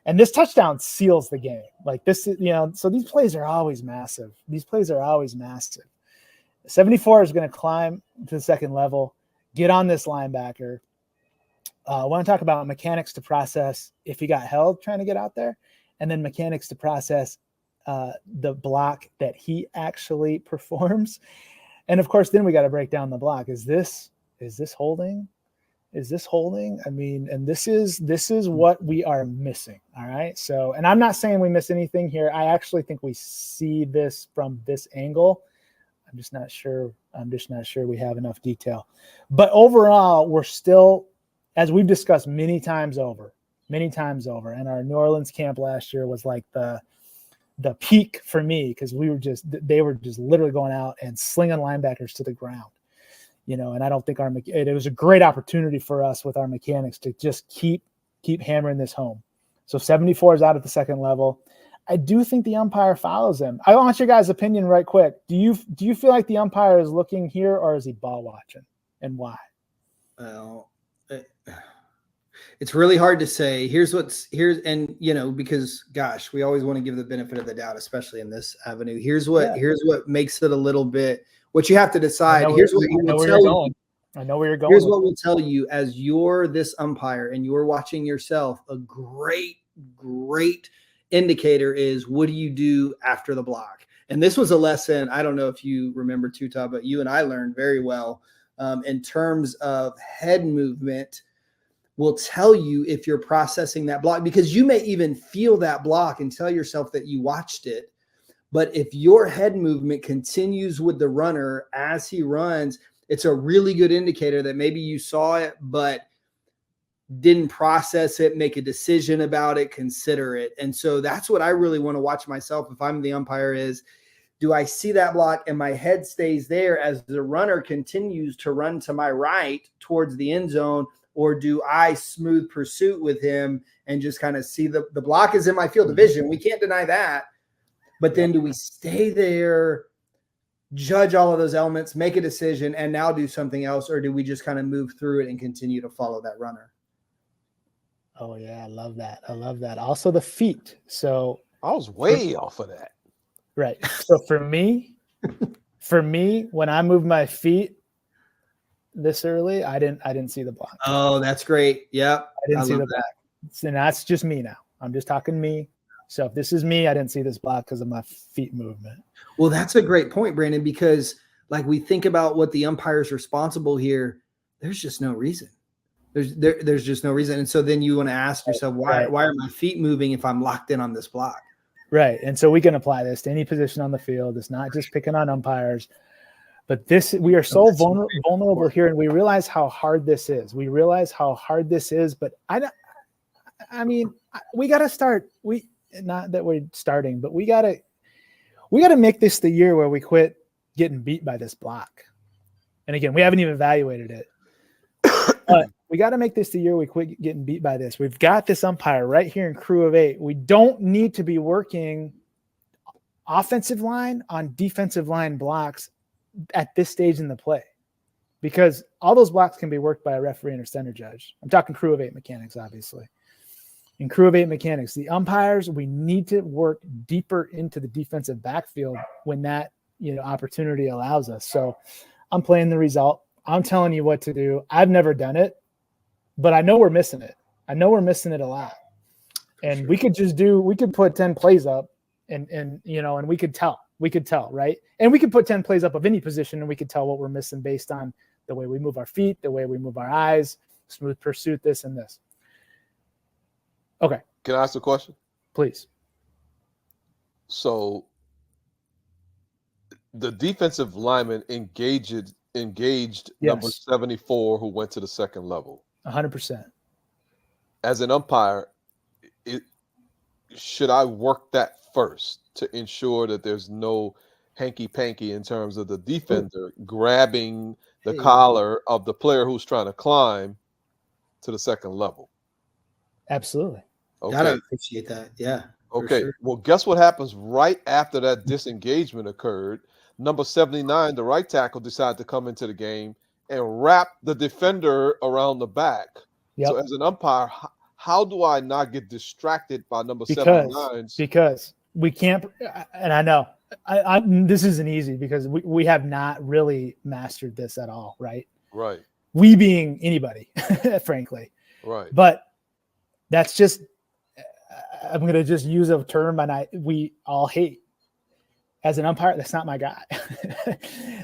and this touchdown seals the game. Like this, so these plays are always massive. 74 is going to climb to the second level, get on this linebacker. I want to talk about mechanics to process if he got held trying to get out there, and then mechanics to process the block that he actually performs. And of course, then we got to break down the block. Is this holding? Is this holding? I mean, and this is what we are missing. All right. So, and I'm not saying we miss anything here. I actually think we see this from this angle. I'm just not sure we have enough detail. But overall, we're still, as we've discussed many times over, and our New Orleans camp last year was like the peak for me because they were just literally going out and slinging linebackers to the ground, and I don't think it was a great opportunity for us with our mechanics to just keep hammering this home. So 74 is out at the second level. I do think the umpire follows him. I want your guys' opinion right quick. Do you feel like the umpire is looking here or is he ball watching, and why? Well, it's really hard to say. Because gosh, we always want to give the benefit of the doubt, especially in this avenue. Here's what makes it a little bit. What you have to decide. Here's what he will tell you. I know where you're going. Here's what we'll tell you as you're this umpire and you're watching yourself. A great indicator is what do you do after the block? And this was a lesson. I don't know if you remember, Tuta, but you and I learned very well in terms of head movement. Will tell you if you're processing that block, because you may even feel that block and tell yourself that you watched it. But if your head movement continues with the runner as he runs, it's a really good indicator that maybe you saw it, but didn't process it, make a decision about it, consider it. And so that's what I really want to watch myself if I'm the umpire is, do I see that block and my head stays there as the runner continues to run to my right towards the end zone? Or do I smooth pursuit with him and just kind of see the block is in my field of vision? We can't deny that. But then do we stay there, judge all of those elements, make a decision, and now do something else? Or do we just kind of move through it and continue to follow that runner? Oh, yeah. I love that. Also the feet. So I was way off of that. Right. So for me, when I move my feet this early, I didn't see the block. Oh, that's great. Yep. I didn't see the block. And that's just me now. I'm just talking me. So if this is me, I didn't see this block because of my feet movement. Well, that's a great point, Brandon, because like we think about what the umpire is responsible here, there's just no reason. There's just no reason. And so then you want to ask yourself, why are my feet moving if I'm locked in on this block? Right. And so we can apply this to any position on the field. It's not just picking on umpires. But we are so vulnerable here, and we realize how hard this is. But I mean, we got to start. Not that we're starting, but we got to make this the year where we quit getting beat by this block. And again, we haven't even evaluated it. But we got to make this the year we quit getting beat by this. We've got this umpire right here in Crew of 8. We don't need to be working offensive line on defensive line blocks at this stage in the play, because all those blocks can be worked by a referee and a center judge. I'm talking Crew of 8 mechanics, obviously. In Crew of 8 mechanics, the umpires, we need to work deeper into the defensive backfield when that opportunity allows us. So I'm playing the result. I'm telling you what to do. I've never done it, but I know we're missing it. I know we're missing it a lot. And Sure. we could put 10 plays up and we could tell, right? And we could put 10 plays up of any position and we could tell what we're missing based on the way we move our feet, the way we move our eyes, smooth pursuit, this and this. Okay. Can I ask a question? Please. So the defensive lineman engaged number Yes. 74 who went to the second level. 100%. As an umpire, should I work that first to ensure that there's no hanky-panky in terms of the defender grabbing the collar of the player who's trying to climb to the second level? Absolutely. Gotta Okay. appreciate that. Yeah. Okay. sure. Well, guess what happens right after that disengagement occurred? Number 79, the right tackle, decided to come into the game and wrap the defender around the back. Yep. So as an umpire, how do I not get distracted by number Because 79's? we can't, and I know this isn't easy because we have not really mastered this at all, right? Right. We being anybody, frankly. Right. But that's just, I'm going to just use a term we all hate. As an umpire, that's not my guy.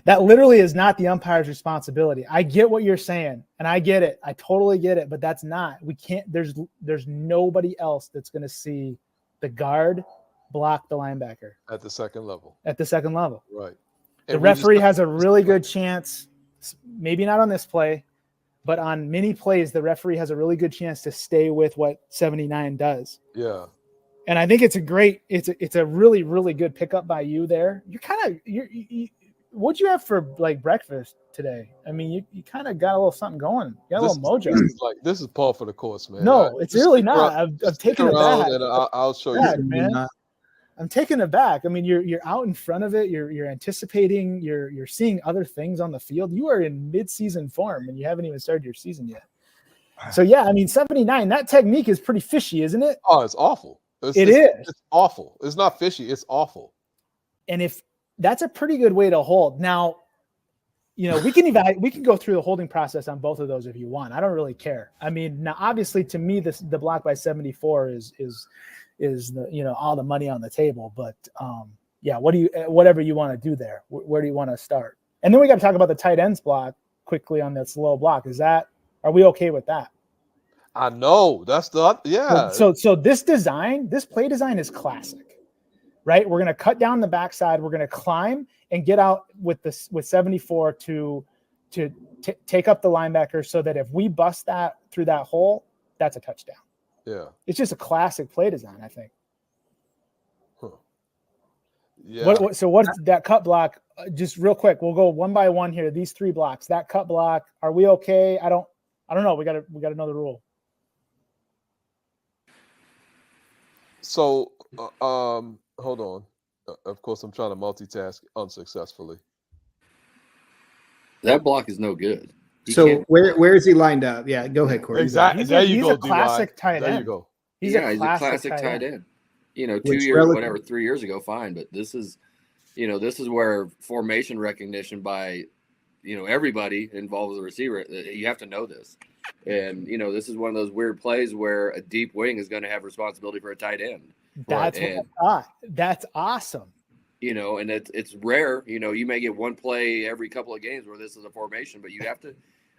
That literally is not the umpire's responsibility. I get what you're saying, and I get it. I totally get it, but that's not. We can't. There's nobody else that's going to see the guard block the linebacker At the second level. Right. And The referee has a really good chance, maybe not on this play, but on many plays, the referee has a really good chance to stay with what 79 does. Yeah. And I think it's a really, really good pickup by you there. What'd you have for like breakfast today? I mean, you kind of got a little something going. You got a little mojo. This is par for the course, man. No, it's really not. I'm taking it back. And I'll show Yeah, you. man. I'm taking it back. I mean, you're out in front of it. You're anticipating. You're seeing other things on the field. You are in mid-season form, and you haven't even started your season yet. So yeah, I mean, 79. That technique is pretty fishy, isn't it? Oh, it's awful. It's awful. It's not fishy. It's awful. And if that's a pretty good way to hold. Now, we can go through the holding process on both of those if you want. I don't really care. I mean, now obviously to me, the block by 74 is the all the money on the table. But yeah, whatever you want to do there. Where do you want to start? And then we got to talk about the tight ends block quickly on this low block. Are we okay with that? I know that's yeah. So this play design is classic, right? We're going to cut down the backside. We're going to climb and get out with 74 to take up the linebacker so that if we bust that through that hole, that's a touchdown. Yeah. It's just a classic play design, I think. Huh. Yeah. So what's that cut block? Just real quick, we'll go one by one here. These three blocks, that cut block, are we okay? I don't know. We got to know the rule. So, hold on. Of course, I'm trying to multitask unsuccessfully. That block is no good. So where is he lined up? Yeah, go ahead, Corey. Exactly. He's a classic tight end. There you go. He's a classic tight end. 2 years, 3 years ago, fine. But this is where formation recognition by, everybody involves the receiver. You have to know this. And, this is one of those weird plays where a deep wing is going to have responsibility for a tight end. That's what I thought. That's awesome. And it's rare. You may get one play every couple of games where this is a formation, but you have to,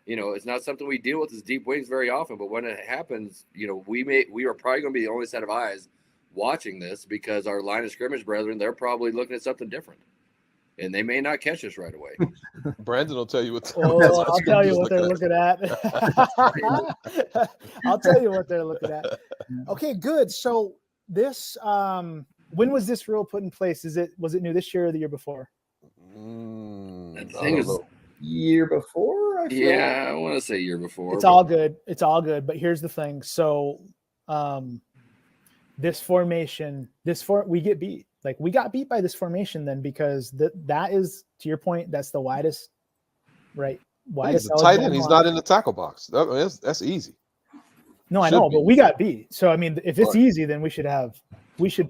it's not something we deal with as deep wings very often. But when it happens, we are probably going to be the only set of eyes watching this because our line of scrimmage brethren, they're probably looking at something different. And they may not catch us right away. Brandon will tell you what. I'll tell you what they're looking at. I'll tell you what they're looking at. Okay, good. So this, when was this rule put in place? Was it new this year or the year before? That thing is Year before, I feel like. Yeah, I want to say year before. It's but- all good. It's all good. But here's the thing. So this formation, we get beat. Like we got beat by this formation then because that is, to your point, that's the widest, right? He's Widest a tight eligible end. He's line. not in the tackle box. That's easy. No, I should know, be. but we got beat. So I mean, if it's Right. easy, then we should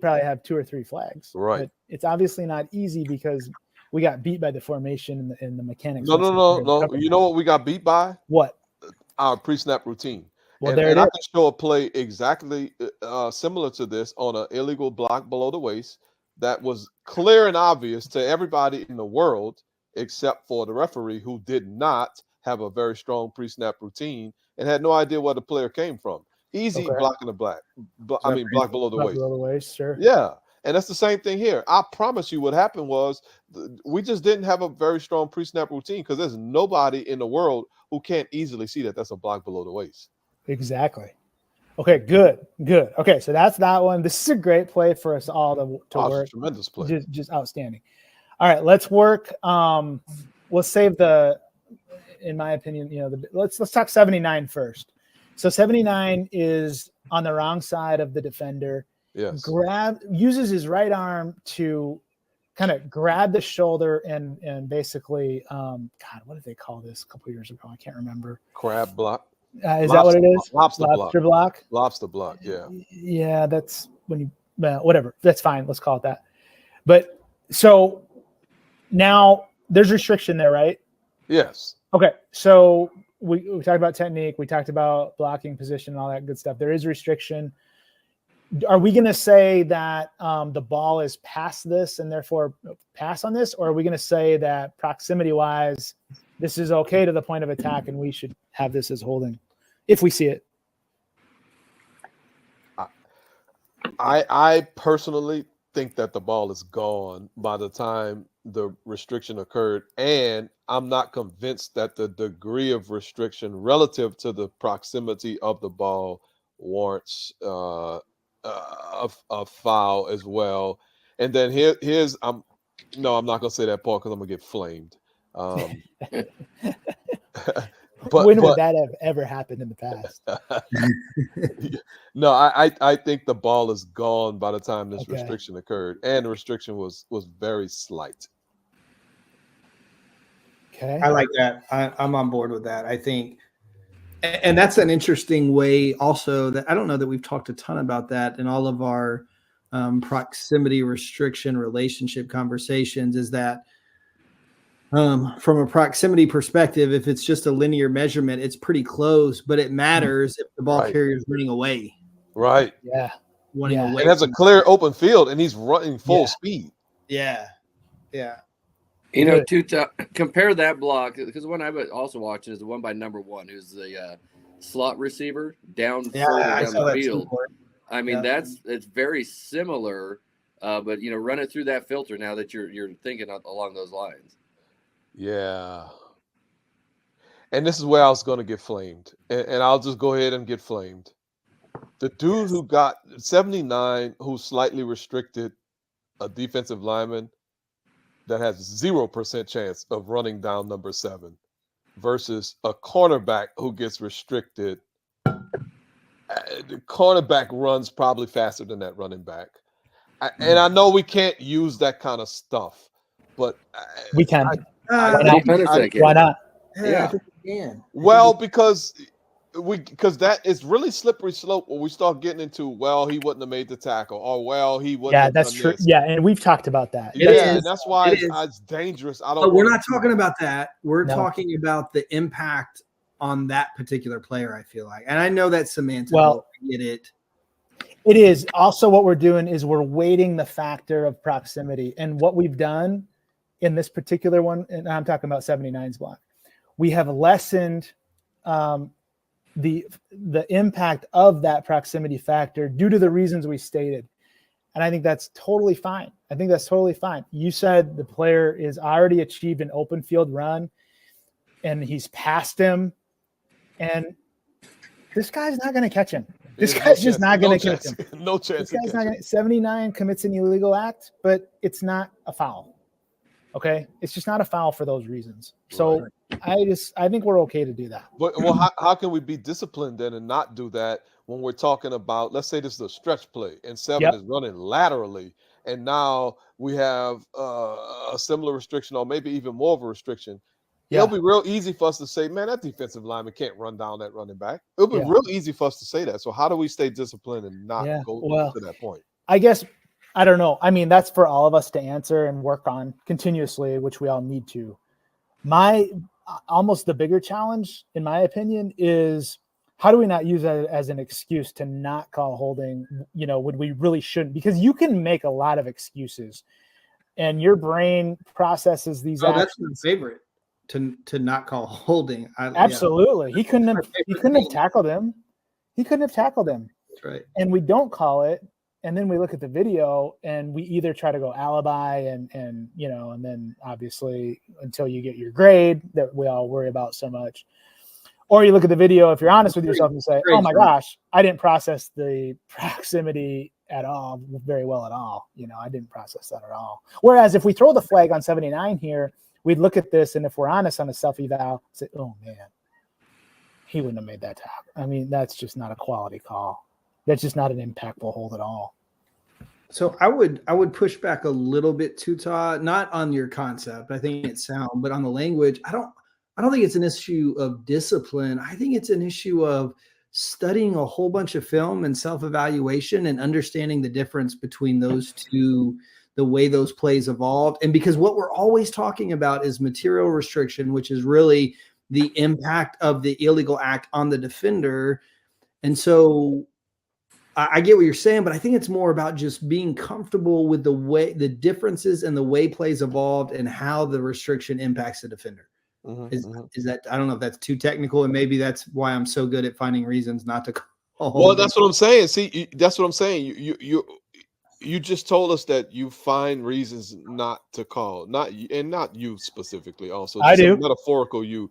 probably have 2 or 3 flags. Right. But it's obviously not easy because we got beat by the formation and the mechanics. No. You know what we got beat by? What? Our pre-snap routine. Well, and there and it I is. can show a play exactly similar to this on an illegal block below the waist that was clear and obvious to everybody in the world except for the referee, who did not have a very strong pre-snap routine and had no idea where the player came from. Easy Okay. blocking the block below the waist. Below the waist, sure. Yeah. And that's the same thing here. I promise you what happened was we just didn't have a very strong pre-snap routine because there's nobody in the world who can't easily see that that's a block below the waist. Exactly. Okay, good. Okay, so that's that one. This is a great play for us all to Oh, it's a work. tremendous play. Just outstanding. All right, let's work. Let's save in my opinion, let's talk 79 first. So 79 is on the wrong side of the defender. Yes. Uses his right arm to kind of grab the shoulder and basically, God, what did they call this a couple years ago? I can't remember. Crab block. Is that what it is? Lobster block. Lobster block. Yeah. Yeah, that's when you whatever. That's fine. Let's call it that. But so now there's restriction there, right? Yes. Okay. So we talked about technique. We talked about blocking position and all that good stuff. There is restriction. Are we going to say that the ball is past this and therefore pass on this? Or are we going to say that proximity wise, this is okay to the point of attack and we should have this as holding if we see it? I personally think that the ball is gone by the time the restriction occurred, and I'm not convinced that the degree of restriction relative to the proximity of the ball warrants a foul as well. And then here's I'm not gonna say that part because I'm gonna get flamed. When would that have ever happened in the past? No, I think the ball is gone by the time this Okay. restriction occurred, and the restriction was very slight. Okay. I like that. I'm on board with that. I think, and that's an interesting way also that I don't know that we've talked a ton about that in all of our proximity restriction relationship conversations, is that from a proximity perspective, if it's just a linear measurement, it's pretty close, but it matters if the ball Right. carrier is running away. Right. Yeah. Running Yeah. away. It has a clear open field, and he's running full Yeah. speed. Yeah. Yeah. You know, Good. compare that block because the one I was also watching is the one by number 1, who's the slot receiver down Yeah. further I down saw the that field. too. I mean, Yeah. it's very similar, but run it through that filter now that you're thinking along those lines. Yeah. And this is where I was going to get flamed, and I'll just go ahead and get flamed. The dude who got 79, who slightly restricted a defensive lineman that has 0% chance of running down number 7 versus a cornerback who gets restricted. The cornerback runs probably faster than that running back. And I know we can't use that kind of stuff, but We can. Uh, not? Why not? Yeah. I think we can. well, because that is really slippery slope when we start getting into, well, he wouldn't have made the tackle, or he wouldn't Yeah, have that's done true. this. Yeah, and we've talked about that. Yeah, is. and that's why It is. it's dangerous. I don't. But we're wanna not do talking that. about that. We're No. talking about the impact on that particular player, I feel like. And I know that's semantic. Well- I get it. It is. Also, what we're doing is we're weighting the factor of proximity. And what we've done in this particular one, and I'm talking about 79's block, we have lessened the impact of that proximity factor due to the reasons we stated. And I think that's totally fine. You said the player is already achieved an open field run and he's passed him. And this guy's not going to catch him. This Yeah, guy's no just chance. not going to No catch him. chance. No chance. This of guy's not catching. going to. 79 commits an illegal act, but it's not a foul. Okay, it's just not a foul for those reasons. So I think we're okay to do that. But well, how can we be disciplined then and not do that when we're talking about, let's say this is a stretch play and 7 is running laterally, and now we have a similar restriction or maybe even more of a restriction. It'll be real easy for us to say, man, that defensive lineman can't run down that running back. It'll be real easy for us to say that. So how do we stay disciplined and not go to that point? I guess, I don't know. I mean, that's for all of us to answer and work on continuously, which we all need to. Almost the bigger challenge, in my opinion, is how do we not use that as an excuse to not call holding, when we really shouldn't? Because you can make a lot of excuses and your brain processes these actions. That's my favorite, to not call holding. Absolutely. He couldn't have tackled him. That's right. And we don't call it. And then we look at the video and we either try to go alibi and then obviously until you get your grade that we all worry about so much, or you look at the video, if you're honest with yourself and say, oh my gosh, I didn't process the proximity at all very well at all. I didn't process that at all. Whereas if we throw the flag on 79 here, we'd look at this. And if we're honest on a self-eval, say, oh man, he wouldn't have made that tackle. I mean, that's just not a quality call. That's just not an impactful hold at all. So I would push back a little bit too, Todd, not on your concept. I think it's sound, but on the language, I don't think it's an issue of discipline. I think it's an issue of studying a whole bunch of film and self-evaluation and understanding the difference between those two, the way those plays evolved. And because what we're always talking about is material restriction, which is really the impact of the illegal act on the defender. And so I get what you're saying, but I think it's more about just being comfortable with the differences and the way plays evolved and how the restriction impacts the defender. Is that, I don't know if that's too technical, and maybe that's why I'm so good at finding reasons not to call. Well, that's what I'm saying. See, that's what I'm saying. You just told us that you find reasons not to call, not you specifically. Also, I do. Metaphorical, and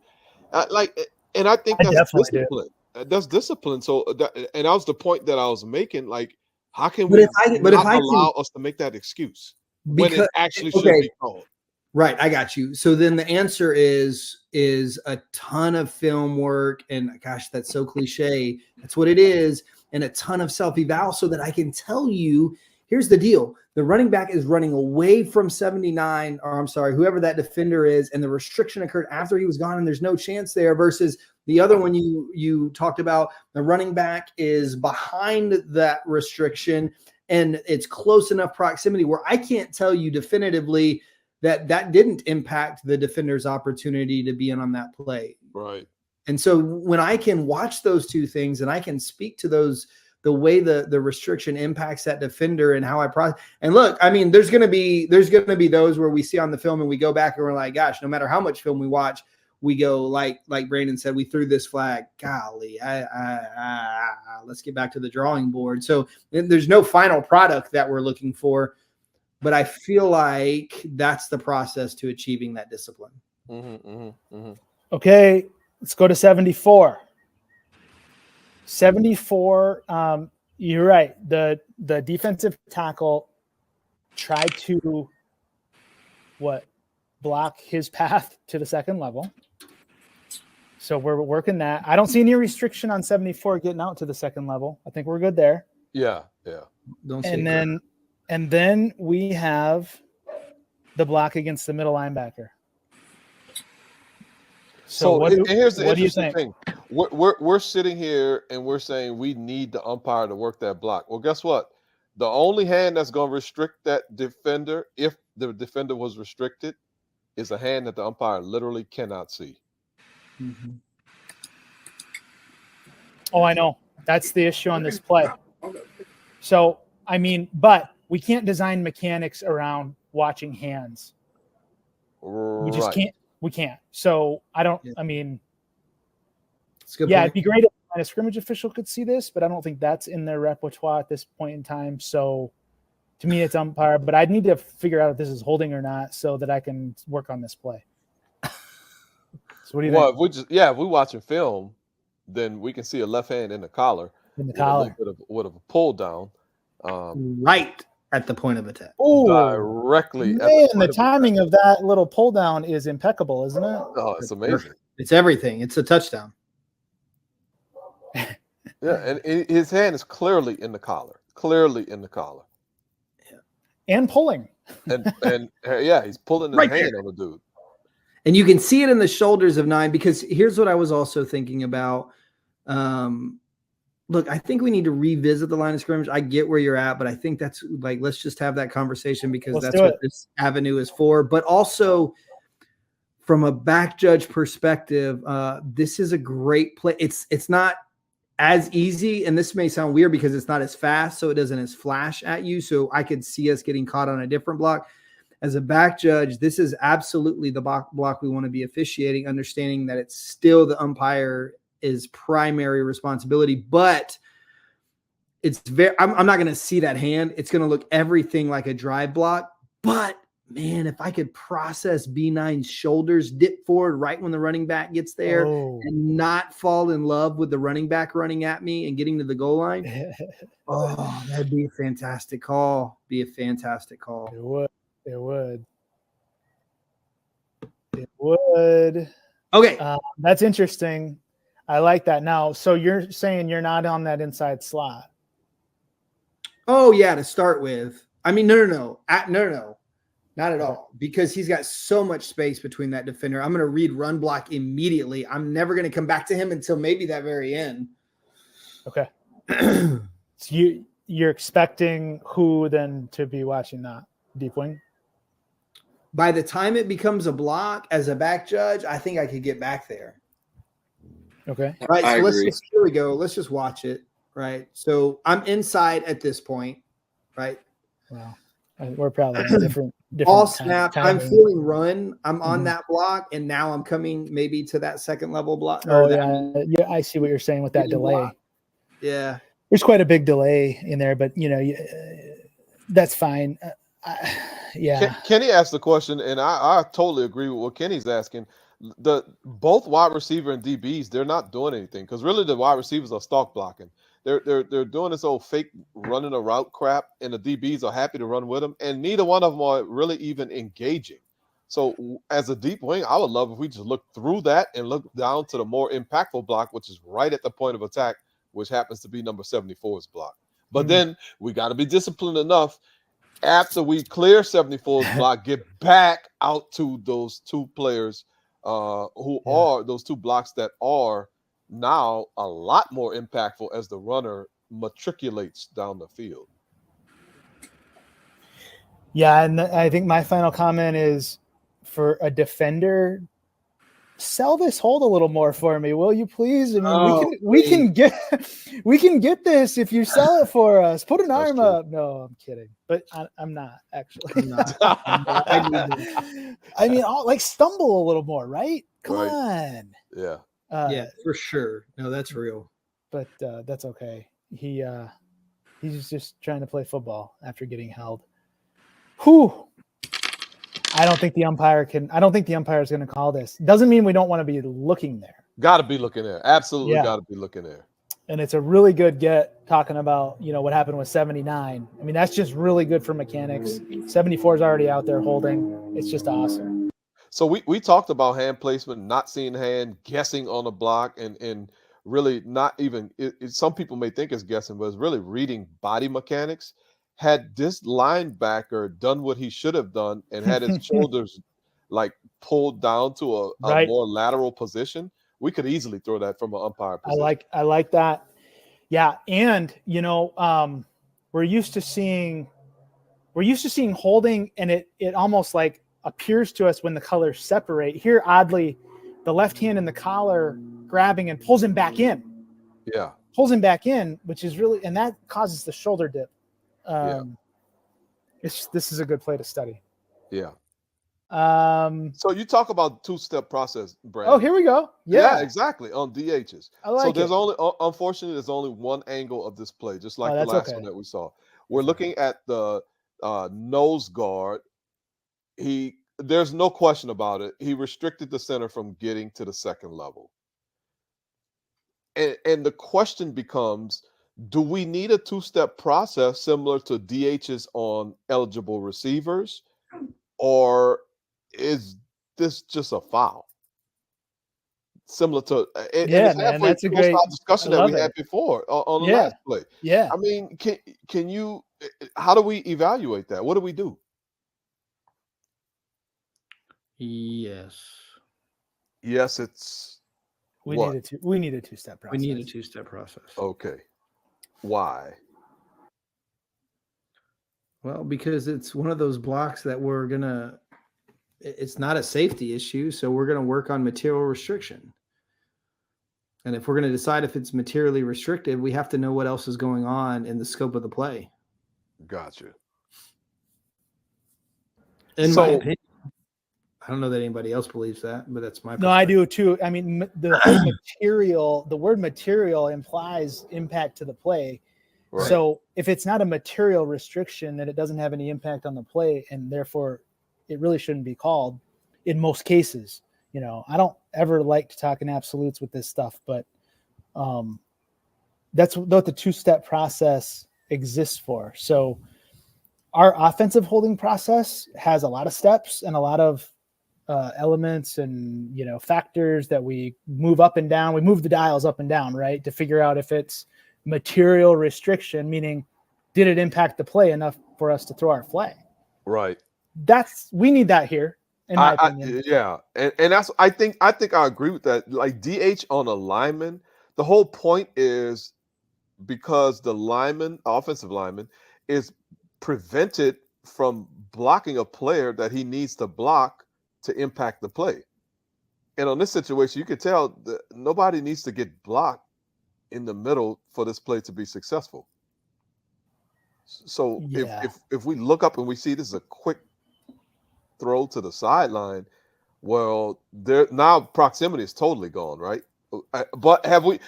I think that's discipline. That's discipline. So, and that was the point that I was making. Like, how can we allow us to make that excuse when it actually should be called? Right, I got you. So then the answer is a ton of film work, and gosh, that's so cliche. That's what it is, and a ton of self-eval, so that I can tell you. Here's the deal: the running back is running away from 79, or I'm sorry, whoever that defender is, and the restriction occurred after he was gone, and there's no chance there. Versus the other one you talked about, the running back is behind that restriction, and it's close enough proximity where I can't tell you definitively that didn't impact the defender's opportunity to be in on that play. Right. And so when I can watch those two things and I can speak to those, the way the restriction impacts that defender and how I process. And look, I mean, there's going to be those where we see on the film and we go back and we're like, gosh, no matter how much film we watch, we go like Brandon said, we threw this flag. Golly, let's get back to the drawing board. So there's no final product that we're looking for. But I feel like that's the process to achieving that discipline. Okay, let's go to 74. 74, you're right. The defensive tackle tried to block his path to the second level. So we're working that. I don't see any restriction on 74 getting out to the second level. I think we're good there. Yeah. And then we have the block against the middle linebacker. So what here's the what interesting do you think? thing. We're sitting here and we're saying we need the umpire to work that block. Well, guess what? The only hand that's going to restrict that defender, if the defender was restricted, is a hand that the umpire literally cannot see. Oh, I know. That's the issue on this play. So, I mean, but we can't design mechanics around watching hands. We just can't. We can't. So I mean, it'd be great if a scrimmage official could see this, but I don't think that's in their repertoire at this point in time. So to me, it's umpire, but I'd need to figure out if this is holding or not so that I can work on this play. So what do you think? If we're watching film, then we can see a left hand in the collar. In the collar. With a pull down. Right. at the point of attack. Oh, Directly. man, the timing of that little pull down is impeccable, isn't it? Oh, it's amazing. It's everything. It's a touchdown. Yeah, and his hand is clearly in the collar. Clearly in the collar. And pulling. And yeah, he's pulling his Right hand there. on the dude. And you can see it in the shoulders of 9, because here's what I was also thinking about. Look, I think we need to revisit the line of scrimmage. I get where you're at, but I think that's like, let's just have that conversation, because that's what this avenue is for. But also from a back judge perspective, this is a great play. It's not as easy, and this may sound weird because it's not as fast, so it doesn't as flash at you. So I could see us getting caught on a different block. As a back judge, this is absolutely the block we want to be officiating, understanding that it's still the umpire is primary responsibility, but it's very, I'm not going to see that hand. It's going to look everything like a drive block, but man, if I could process B9's shoulders, dip forward right when the running back gets there and not fall in love with the running back running at me and getting to the goal line. Oh, that'd be a fantastic call. Be a fantastic call. It would. It would. It would. Okay. That's interesting. I like that. Now, so you're saying you're not on that inside slot? Oh, yeah, to start with. I mean, no. Not at all, because he's got so much space between that defender. I'm going to read run block immediately. I'm never going to come back to him until maybe that very end. Okay. So you're expecting who then to be watching that? Deep wing? By the time it becomes a block as a back judge, I think I could get back there. Okay. All right. I So agree. here we go. Let's just watch it. Right. So I'm inside at this point. Right. Wow. We're probably on different All snap. I'm timing. feeling run. I'm on that block, and now I'm coming maybe to that second level block. Oh, yeah. I see what you're saying with that delay. Block. Yeah. There's quite a big delay in there, but that's fine. Yeah. Kenny asked the question, and I totally agree with what Kenny's asking. Both wide receiver and DBs, they're not doing anything, because really the wide receivers are stalk blocking. They're doing this old fake running a route crap, and the DBs are happy to run with them, and neither one of them are really even engaging. So as a deep wing, I would love if we just look through that and look down to the more impactful block, which is right at the point of attack, which happens to be number 74's block. But then we got to be disciplined enough after we clear 74's block, get back out to those two players who are those two blocks that are now a lot more impactful as the runner matriculates down the field. Yeah, and I think my final comment is, for a defender, sell this hold a little more for me, will you please? I mean, we can get this if you sell it for us. Put an arm up. No, I'm kidding, but I'm not actually. I mean, I'll stumble a little more, right? Come on. Yeah. Yeah, for sure. No, that's real. But that's okay. He's just trying to play football after getting held. Whew. I don't think the umpire is going to call this. Doesn't mean we don't want to be looking there. Got to be looking there. Absolutely got to be looking there. And it's a really good get talking about, what happened with 79. I mean, that's just really good for mechanics. 74 is already out there holding. It's just awesome. So we talked about hand placement, not seeing hand, guessing on the block, and really not even some people may think it's guessing, but it's really reading body mechanics. Had this linebacker done what he should have done and had his shoulders pulled down to a more lateral position, we could easily throw that from an umpire position. I like that. Yeah, and we're used to seeing holding, and it almost appears to us when the colors separate. Here, oddly, the left hand in the collar grabbing and pulls him back in. Yeah. Pulls him back in, which is really, and that causes the shoulder dip. This is a good play to study. Yeah. So you talk about two-step process, Brandon. Oh, here we go. Yeah, exactly. On DHs. So there's unfortunately, there's only one angle of this play, just like the last one that we saw. We're looking at the nose guard. There's no question about it. He restricted the center from getting to the second level. And the question becomes, Do we need a two-step process similar to DHs on eligible receivers, or is this just a foul? Similar to and Yeah, it's man, halfway that's a close to great. our I discussion that we love had it. before on the Yeah, last play. yeah. I mean, can you? How do we evaluate that? What do we do? Yes. Yes, it's We what? need a two-step process. We need a two-step process. Okay. Why? Well, because it's one of those blocks that we're gonna. It's not a safety issue, so we're gonna work on material restriction. And if we're gonna decide if it's materially restricted, we have to know what else is going on in the scope of the play. Gotcha. In my So opinion, I don't know that anybody else believes that, but that's my No, I perspective. do too. I mean, the whole material, the word material implies impact to the play. right. So if it's not a material restriction, then it doesn't have any impact on the play, and therefore it really shouldn't be called in most cases. You know, I don't ever like to talk in absolutes with this stuff, but that's what the two-step process exists for. So our offensive holding process has a lot of steps and a lot of elements and, you know, factors that we move up and down. We move the dials up and down, right, to figure out if it's material restriction, meaning did it impact the play enough for us to throw our flag? Right. We need that here, in my opinion. Yeah, and that's I think I agree with that. Like DH on a lineman, the whole point is because the lineman, offensive lineman, is prevented from blocking a player that he needs to block to impact the play. And on this situation, you can tell that nobody needs to get blocked in the middle for this play to be successful. So Yeah. if we look up and we see this is a quick throw to the sideline, well, there now proximity is totally gone, right? But have we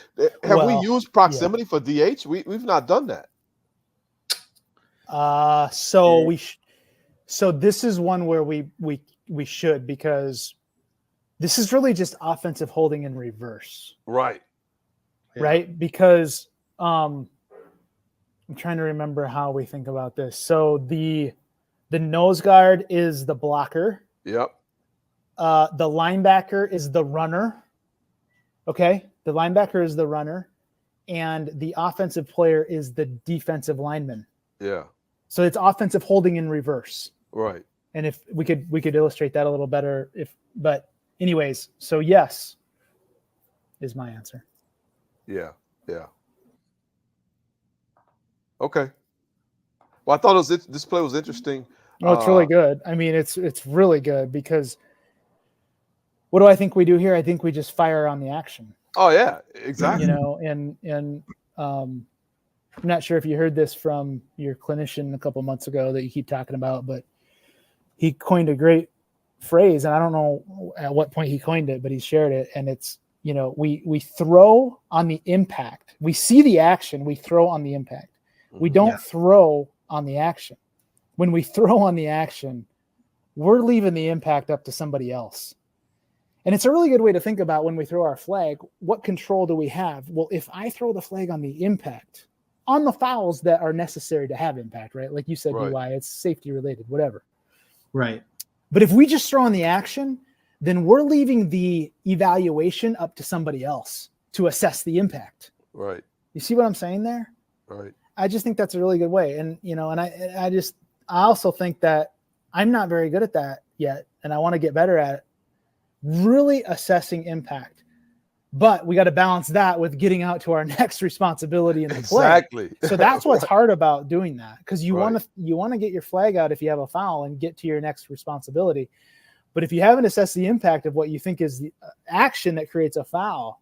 Well, used proximity for DH? We've not done that. So this is one where we should, because this is really just offensive holding in reverse, Right. right? Because I'm trying to remember how we think about this. So the nose guard is the blocker. Yep. The linebacker is the runner. Okay, the linebacker is the runner, and the offensive player is the defensive lineman. Yeah. So it's offensive holding in reverse. Right. And if we could illustrate that a little better, but anyways, so yes is my answer. Yeah. Yeah. Okay. Well, I thought this play was interesting. Oh, it's really good. I mean, it's really good, because what do I think we do here? I think we just fire on the action. Oh yeah, exactly. You know, and I'm not sure if you heard this from your clinician a couple months ago that you keep talking about, but he coined a great phrase, and I don't know at what point he coined it, but he shared it. And it's, you know, we throw on the impact. We see the action, we throw on the impact. We don't throw on the action. When we throw on the action, we're leaving the impact up to somebody else. And it's a really good way to think about when we throw our flag, what control do we have? Well, if I throw the flag on the impact, on the fouls that are necessary to have impact, right? Like you said, Right. DY, it's safety related, whatever. Right. But if we just throw on the action, then we're leaving the evaluation up to somebody else to assess the impact. Right. You see what I'm saying there? Right. I just think that's a really good way. And, you know, and I also think that I'm not very good at that yet, and I want to get better at it. Really assessing impact. But we got to balance that with getting out to our next responsibility in the play. Exactly. So that's what's hard about doing that, because you Right. want to get your flag out if you have a foul and get to your next responsibility. But if you haven't assessed the impact of what you think is the action that creates a foul,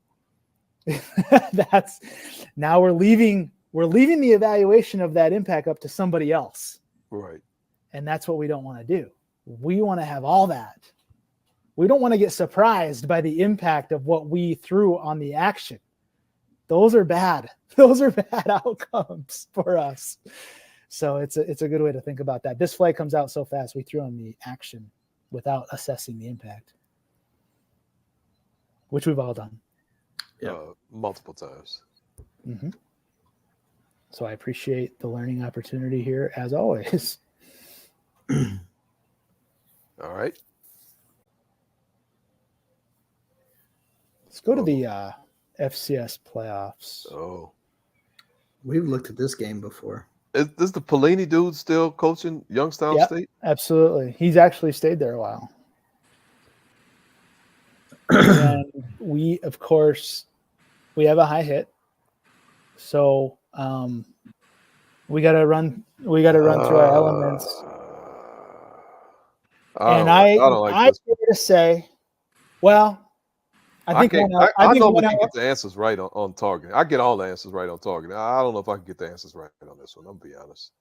that's now we're leaving the evaluation of that impact up to somebody else. Right. And that's what we don't want to do. We want to have all that. We don't want to get surprised by the impact of what we threw on the action. Those are bad. Those are bad outcomes for us. So it's a good way to think about that. This flag comes out so fast, we threw on the action without assessing the impact, which we've all done. Yeah. Multiple times. Mm-hmm. So I appreciate the learning opportunity here as always. All right. Let's go to the FCS playoffs. Oh, We've looked at this game before. is the Pelini dude still coaching Youngstown Yep. State? Absolutely. He's actually stayed there a while. And we, of course, we have a high hit. So we gotta run through our elements. And I don't like I this. dare to say, well, I think I nobody can get the answers right on target. I get all the answers right on target. I don't know if I can get the answers right on this one. I'm gonna be honest.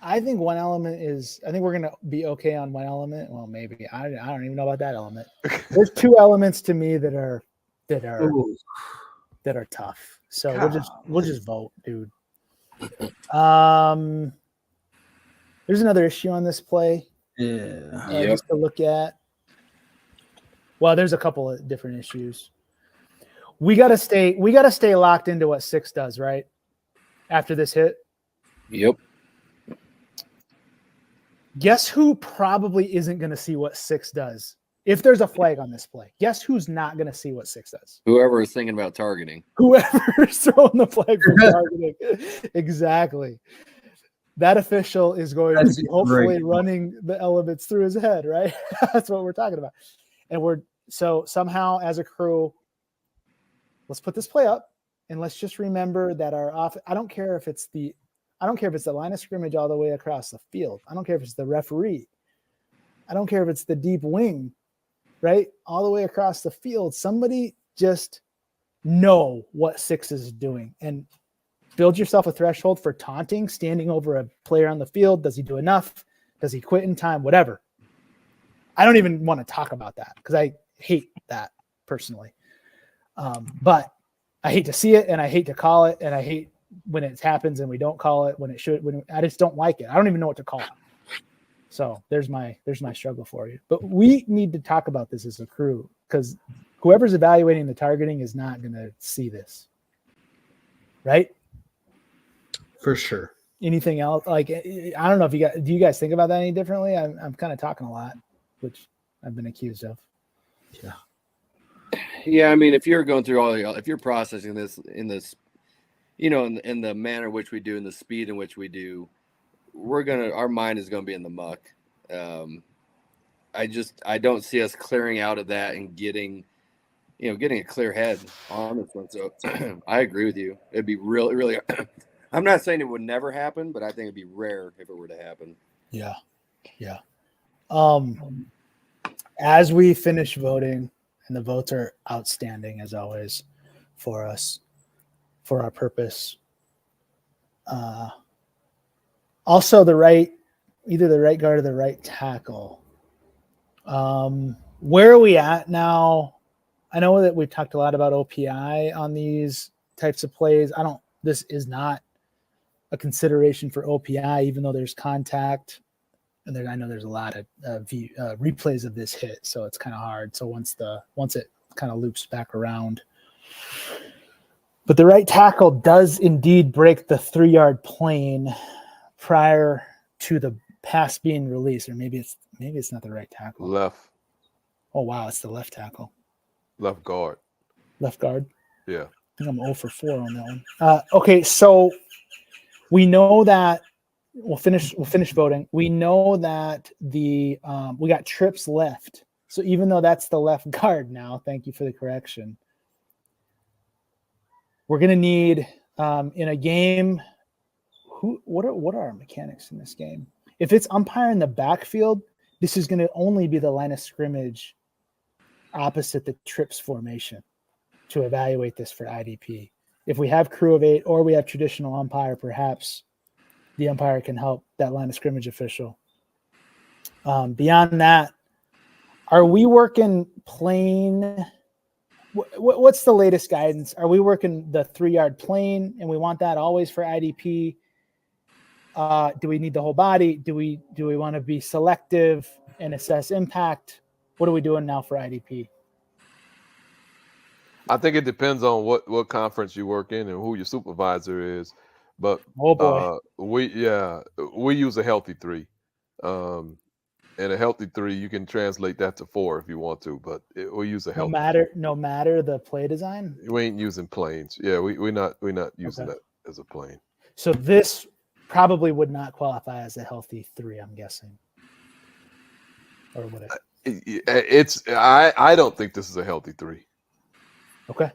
I think one element is I think we're gonna be okay on one element. Well, maybe I don't even know about that element. There's two elements to me that are Ooh. tough. So God. we'll just vote, dude. There's another issue on this play. Yeah. Yep. Just to look at. Well, there's a couple of different issues. We gotta stay locked into what 6 does, right? After this hit. Yep. Guess who probably isn't gonna see what 6 does? If there's a flag on this play, guess who's not gonna see what 6 does? Whoever is thinking about targeting. Whoever's throwing the flag for targeting. Exactly. That official is going to be hopefully running the elements through his head, right? That's what we're talking about. And so somehow as a crew, let's put this play up and let's just remember that I don't care if it's the line of scrimmage all the way across the field. I don't care if it's the referee. I don't care if it's the deep wing, right? All the way across the field. Somebody just know what 6 is doing and build yourself a threshold for taunting, standing over a player on the field. Does he do enough? Does he quit in time? Whatever. I don't even want to talk about that because I hate that personally. But I hate to see it and I hate to call it and I hate when it happens and we don't call it when it should. I just don't like it. I don't even know what to call it. So there's my struggle for you. But we need to talk about this as a crew because whoever's evaluating the targeting is not going to see this. Right? For sure. Anything else? Like, I don't know if do you guys think about that any differently? I'm kind of talking a lot, which I've been accused of. Yeah. Yeah, I mean, if you're going through if you're processing this in this, in the manner in which we do, in the speed in which we do, our mind is gonna be in the muck. I don't see us clearing out of that and getting a clear head on this one. So I agree with you. It'd be really. I'm not saying it would never happen, but I think it'd be rare if it were to happen. Yeah. As we finish voting, and the votes are outstanding as always for us, for our purpose. Also either the right guard or the right tackle. Where are we at now? I know that we've talked a lot about OPI on these types of plays. This is not a consideration for OPI, even though there's contact. And I know there's a lot of replays of this hit, so it's kind of hard. So once it kind of loops back around, but the right tackle does indeed break the 3-yard plane prior to the pass being released, or maybe it's not the right tackle. Left. Oh wow, it's the left tackle. Left guard. Left guard. Yeah. I think I'm 0 for 4 on that one. Okay, so we know that. We'll finish voting. We know that we got trips left. So even though that's the left guard now, thank you for the correction. We're gonna need in a game. What are our mechanics in this game? If it's umpire in the backfield, this is gonna only be the line of scrimmage opposite the trips formation to evaluate this for IDP. If we have crew of 8 or we have traditional umpire, perhaps the umpire can help that line of scrimmage official. Beyond that, are we working plain? What's the latest guidance? Are we working the 3-yard plane and we want that always for IDP? Do we need the whole body? Do we want to be selective and assess impact? What are we doing now for IDP? I think it depends on what conference you work in and who your supervisor is. But Oh boy. we use a healthy 3. And a healthy 3, you can translate that to 4 if you want to, but we use a No healthy. matter the play design. We ain't using planes. Yeah, we're not using Okay. that as a plane. So this probably would not qualify as a healthy 3, I'm guessing. Or would it? I don't think this is a healthy 3. Okay.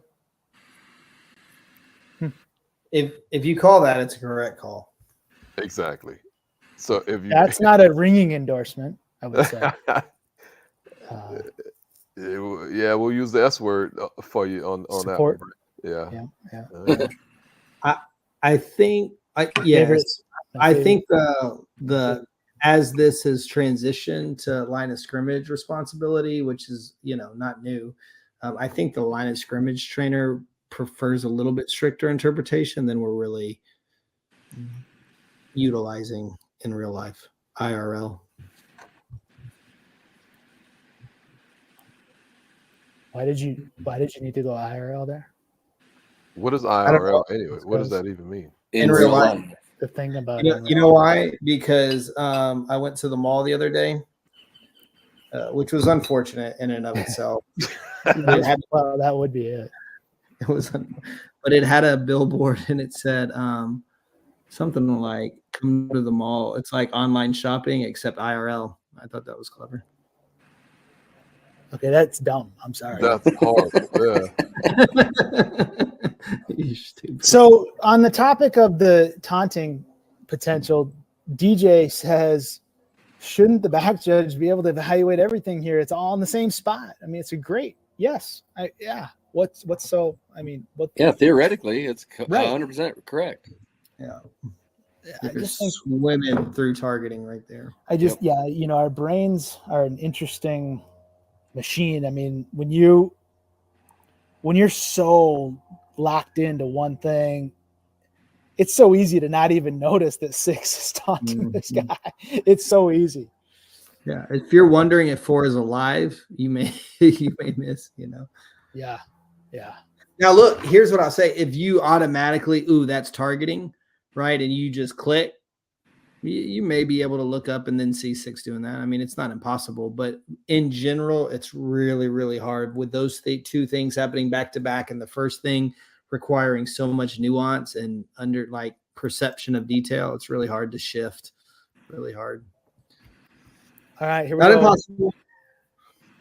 If you call that, it's a correct call. Exactly. So if you That's not a ringing endorsement, I would say. yeah, we'll use the S word for you on Support. that one. Yeah. I think yes. I think the as this has transitioned to line of scrimmage responsibility, which is not new, I think the line of scrimmage trainer prefers a little bit stricter interpretation than we're really utilizing in real life, IRL. Why did you need to go IRL there? What is don't IRL know. anyway? What does that even mean? In real life. The thing about You know why? Because I went to the mall the other day, which was unfortunate in and of itself. well, that would be it. It was, but it had a billboard and it said something like "Come to the mall." It's like online shopping except IRL. I thought that was clever. Okay, that's dumb. I'm sorry. That's horrible. You stupid. So on the topic of the taunting potential, DJ says, shouldn't the back judge be able to evaluate everything here? It's all in the same spot. I mean, it's a great yes. What's so? I mean, what? Yeah, theoretically, it's Right. 100% correct. Yeah, I you're just think swimming through targeting right there. our brains are an interesting machine. I mean, when you're so locked into one thing, it's so easy to not even notice that 6 is taunting this guy. It's so easy. Yeah, if you're wondering if 4 is alive, you may miss. Yeah. Now look, here's what I'll say: if you automatically, that's targeting, right, and you just click, you may be able to look up and then see 6 doing that. I mean, it's not impossible, but in general, it's really, really hard with those two things happening back to back, and the first thing requiring so much nuance and under like perception of detail. It's really hard to shift. Really hard. All right, here we Not go. impossible.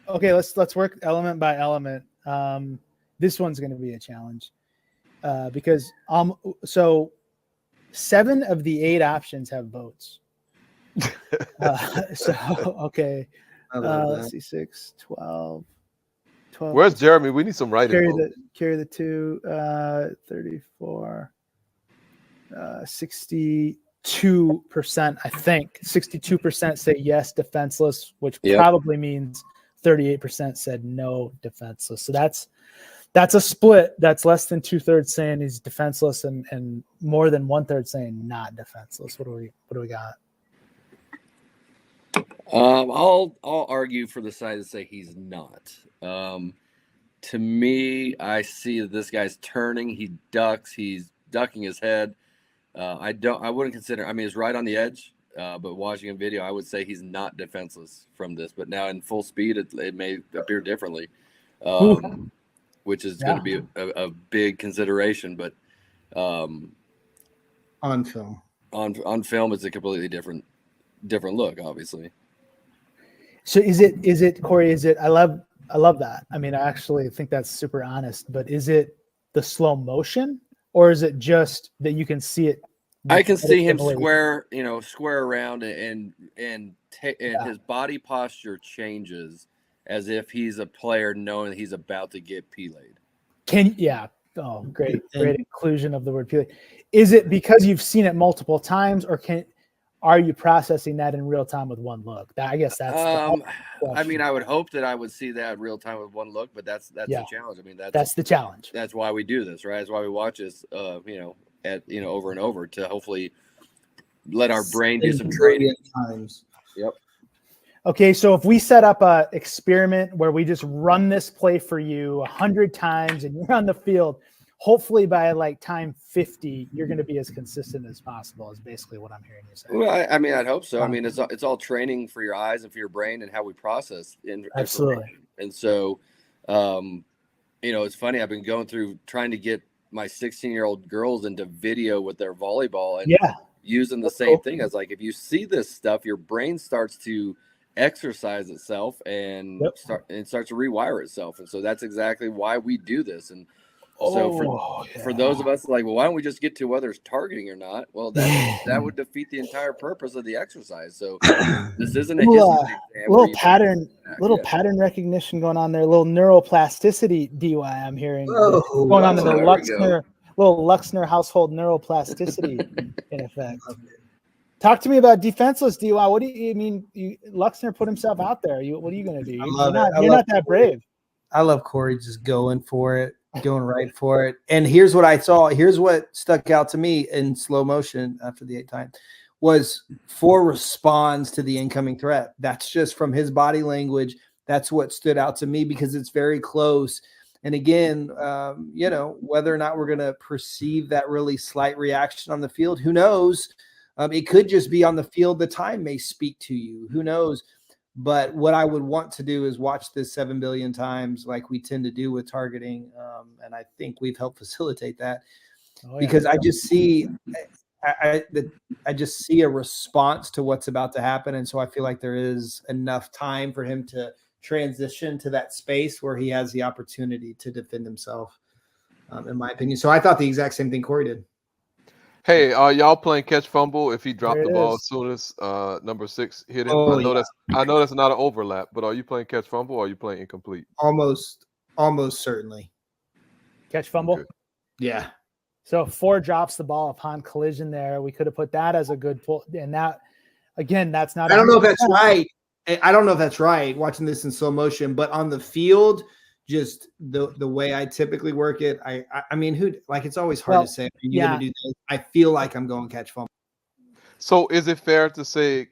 Okay, let's work element by element. This one's going to be a challenge because so 7 of the 8 options have votes. Okay. Let's see, 6, 12. Where's Jeremy? We need some writing. Carry the 2, 34, 62%. I think 62% say yes, defenseless, which probably means 38% said no, defenseless. So that's a split. That's less than 2/3 saying he's defenseless and more than 1/3 saying not defenseless. What do we got? I'll argue for the side that say he's not. To me, I see that this guy's turning. He ducks. He's ducking his head. I wouldn't consider. I mean, it's right on the edge. But watching a video, I would say he's not defenseless from this. But now in full speed, it may appear differently, which is going to be a big consideration. But on film, it's a completely different look, obviously. So is it Corey? Is it? I love that. I mean, I actually think that's super honest. But is it the slow motion, or is it just that you can see it? I can see him square around and his body posture changes as if he's a player knowing he's about to get P-laid. Great inclusion of the word P-laid. Is it because you've seen it multiple times, or are you processing that in real time with one look? I guess that's. I mean, I would hope that I would see that real time with one look, but that's the challenge. I mean, that's the challenge. That's why we do this, right? That's why we watch this, over and over to hopefully let our brain do some training. Times. Yep. Okay, so if we set up a experiment where we just run this play for you 100 times and you're on the field hopefully by like time 50, you're going to be as consistent as possible, is basically what I'm hearing you say. Well, I mean, I'd hope so. I mean, it's all training for your eyes and for your brain and how we process Absolutely. And so, it's funny. I've been going through trying to get my 16-year-old girls into video with their volleyball and using the same thing as like, if you see this stuff, your brain starts to exercise itself and starts to rewire itself. And so that's exactly why we do this. And so for those of us like, well, why don't we just get to whether it's targeting or not? Well, that would defeat the entire purpose of the exercise. So this isn't a history exam. Little pattern recognition going on there. Little neuroplasticity, DY, I'm hearing going on in the little Luxner household neuroplasticity in effect. Talk to me about defenseless, DY. What do you mean? Luxner put himself out there. What are you going to do? You're not that brave. I love Corey just going for it. Going right for it. And here's what I saw. Here's what stuck out to me in slow motion after the 8th time was 4 responds to the incoming threat. That's just from his body language. That's what stood out to me because it's very close. And again, whether or not we're going to perceive that really slight reaction on the field, who knows? It could just be on the field. The time may speak to you. Who knows? But what I would want to do is watch this 7 billion times like we tend to do with targeting. And I think we've helped facilitate that because I just see I just see a response to what's about to happen. And so I feel like there is enough time for him to transition to that space where he has the opportunity to defend himself, in my opinion. So I thought the exact same thing Corey did. Hey, are y'all playing catch fumble if he dropped the ball as soon as number 6 hit him? I know that's not an overlap, but are you playing catch fumble or are you playing incomplete? Almost certainly. Catch fumble? Okay. Yeah. So 4 drops the ball upon collision there. We could have put that as a good pull. And that, again, that's not. I don't know if that's right. I don't know if that's right watching this in slow motion, but on the field, just the way I typically work it, I mean, it's always hard to say. You're going to do this. I feel like I'm going catch fumble. So is it fair to say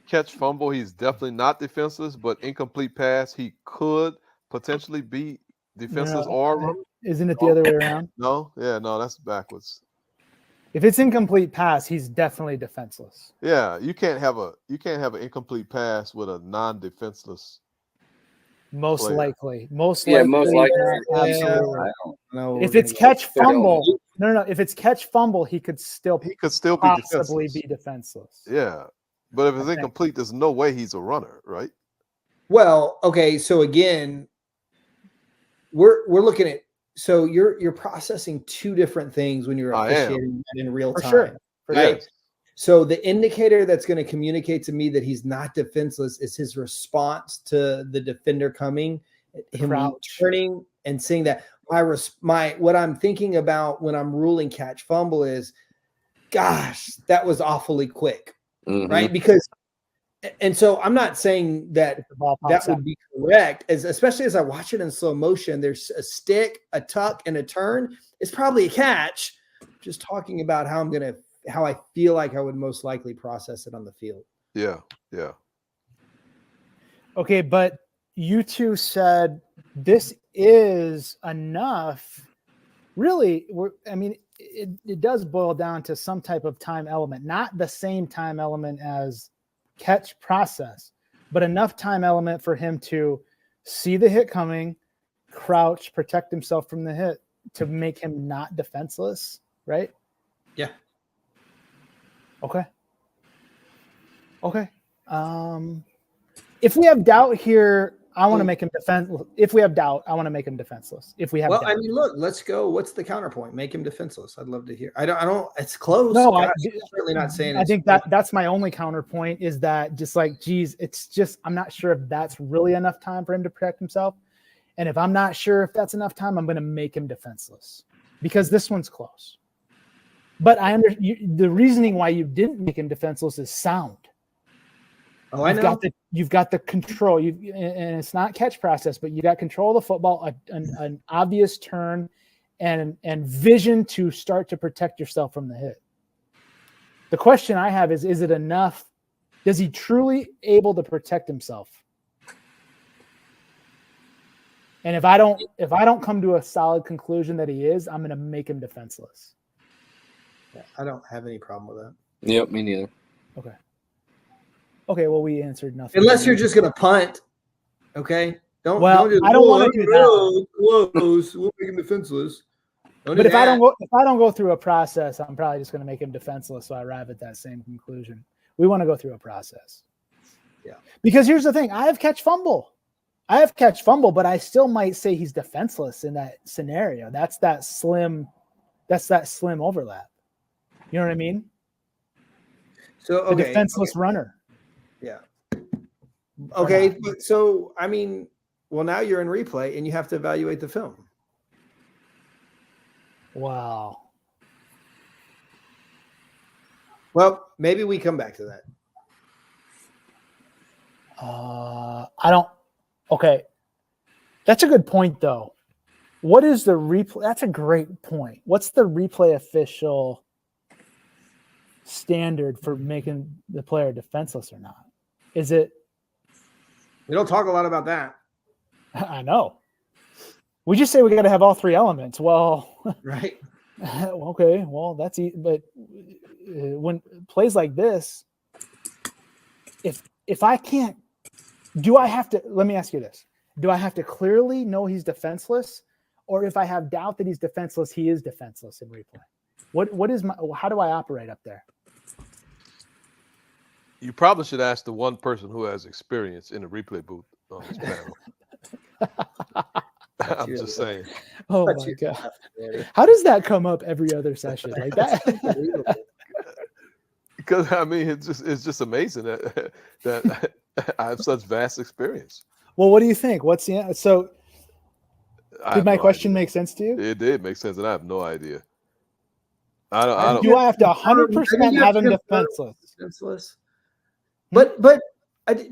catch fumble, he's definitely not defenseless, but incomplete pass, he could potentially be defenseless or isn't it the other way around? No, that's backwards. If it's incomplete pass, he's definitely defenseless. Yeah, you can't have an incomplete pass with a non-defenseless. Most player. likely. Absolutely. If it's catch fumble, if it's catch fumble, he could still possibly be defenseless. Yeah, but if it's incomplete, there's no way he's a runner, right? Well, okay. So again, we're looking at. So you're processing 2 different things when you're officiating in real time. Sure. Right. Yes. So the indicator that's going to communicate to me that he's not defenseless is his response to the defender coming, him turning and seeing that. What I'm thinking about when I'm ruling catch fumble is, gosh, that was awfully quick, right? Because, and so I'm not saying that would be correct, especially as I watch it in slow motion. There's a stick, a tuck, and a turn. It's probably a catch. Just talking about how I feel like I would most likely process it on the field. Yeah. Okay, but you 2 said this is enough. Really, it does boil down to some type of time element, not the same time element as catch process, but enough time element for him to see the hit coming, crouch, protect himself from the hit to make him not defenseless, right? Yeah. Okay. If we have doubt here, I want to make him defenseless. If we have doubt, I want to make him defenseless. If we have doubt. I mean, look, let's go. What's the counterpoint? Make him defenseless. I'd love to hear. I don't. It's close. No, I'm certainly not saying. I think that's my only counterpoint is that just like, geez, it's just I'm not sure if that's really enough time for him to protect himself, and if I'm not sure if that's enough time, I'm going to make him defenseless because this one's close. But the reasoning why you didn't make him defenseless is sound. Oh, I know. You've got the control. And it's not catch process, but you got control of the football, an obvious turn, and vision to start to protect yourself from the hit. The question I have is it enough? Is he truly able to protect himself? And if I don't come to a solid conclusion that he is, I'm going to make him defenseless. Yeah, I don't have any problem with that. Yep, me neither. Okay, well, we answered nothing. Unless you're just going to punt. Okay. Don't just, I don't want to do that. Close. We'll make him defenseless. But if I don't go through a process, I'm probably just going to make him defenseless. So I arrive at that same conclusion. We want to go through a process. Yeah. Because here's the thing: I have catch fumble, but I still might say he's defenseless in that scenario. That's that slim overlap. You know what I mean? So the defenseless runner. Yeah. Okay. So I mean, well, now you're in replay and you have to evaluate the film. Wow. Well, maybe we come back to that. I don't. Okay. That's a good point, though. What is the replay? That's a great point. What's the replay official standard for making the player defenseless or not? Is it? We don't talk a lot about that. I know. We just say we got to have all three elements. Well, right. Okay. Well, that's but when plays like this, if I can't, do I have to? Let me ask you this: do I have to clearly know he's defenseless, or if I have doubt that he's defenseless, he is defenseless in replay? What is my? How do I operate up there? You probably should ask the one person who has experience in the replay booth on this panel. I'm just saying. Oh my God. How does that come up every other session like that? Because I mean, it's just amazing that I have such vast experience. Well, what do you think? What's the answer? So did my question make sense to you? It did make sense, and I have no idea. Do I have to 100% have him defenseless? But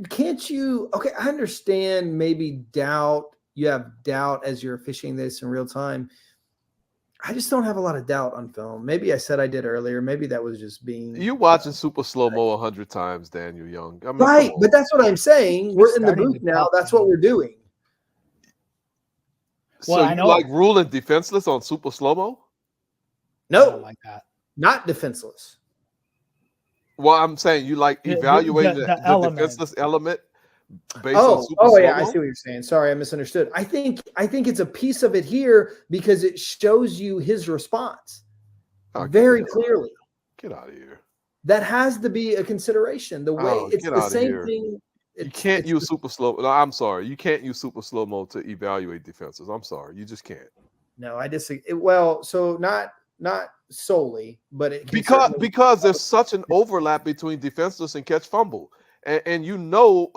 can't you? Okay, I understand maybe doubt. You have doubt as you're fishing this in real time. I just don't have a lot of doubt on film. Maybe I said I did earlier. Maybe that was just being. You watching super slow mo 100 times, Daniel Young. I mean, right, but that's what I'm saying. We're in the booth now. That's what we're doing. So well, you like ruling defenseless on super slow mo? No, like that. Not defenseless. Well, I'm saying you like evaluating the defenseless element. Yeah, I see what you're saying. Sorry, I misunderstood. I think it's a piece of it here because it shows you his response very clearly. Get out of here. That has to be a consideration. The way it's the same thing. You can't use super slow. No, I'm sorry. You can't use super slow mo to evaluate defenses. I'm sorry. You just can't. No, I disagree. Well, so not solely, but it because there's such an overlap between defenseless and catch fumble. And you know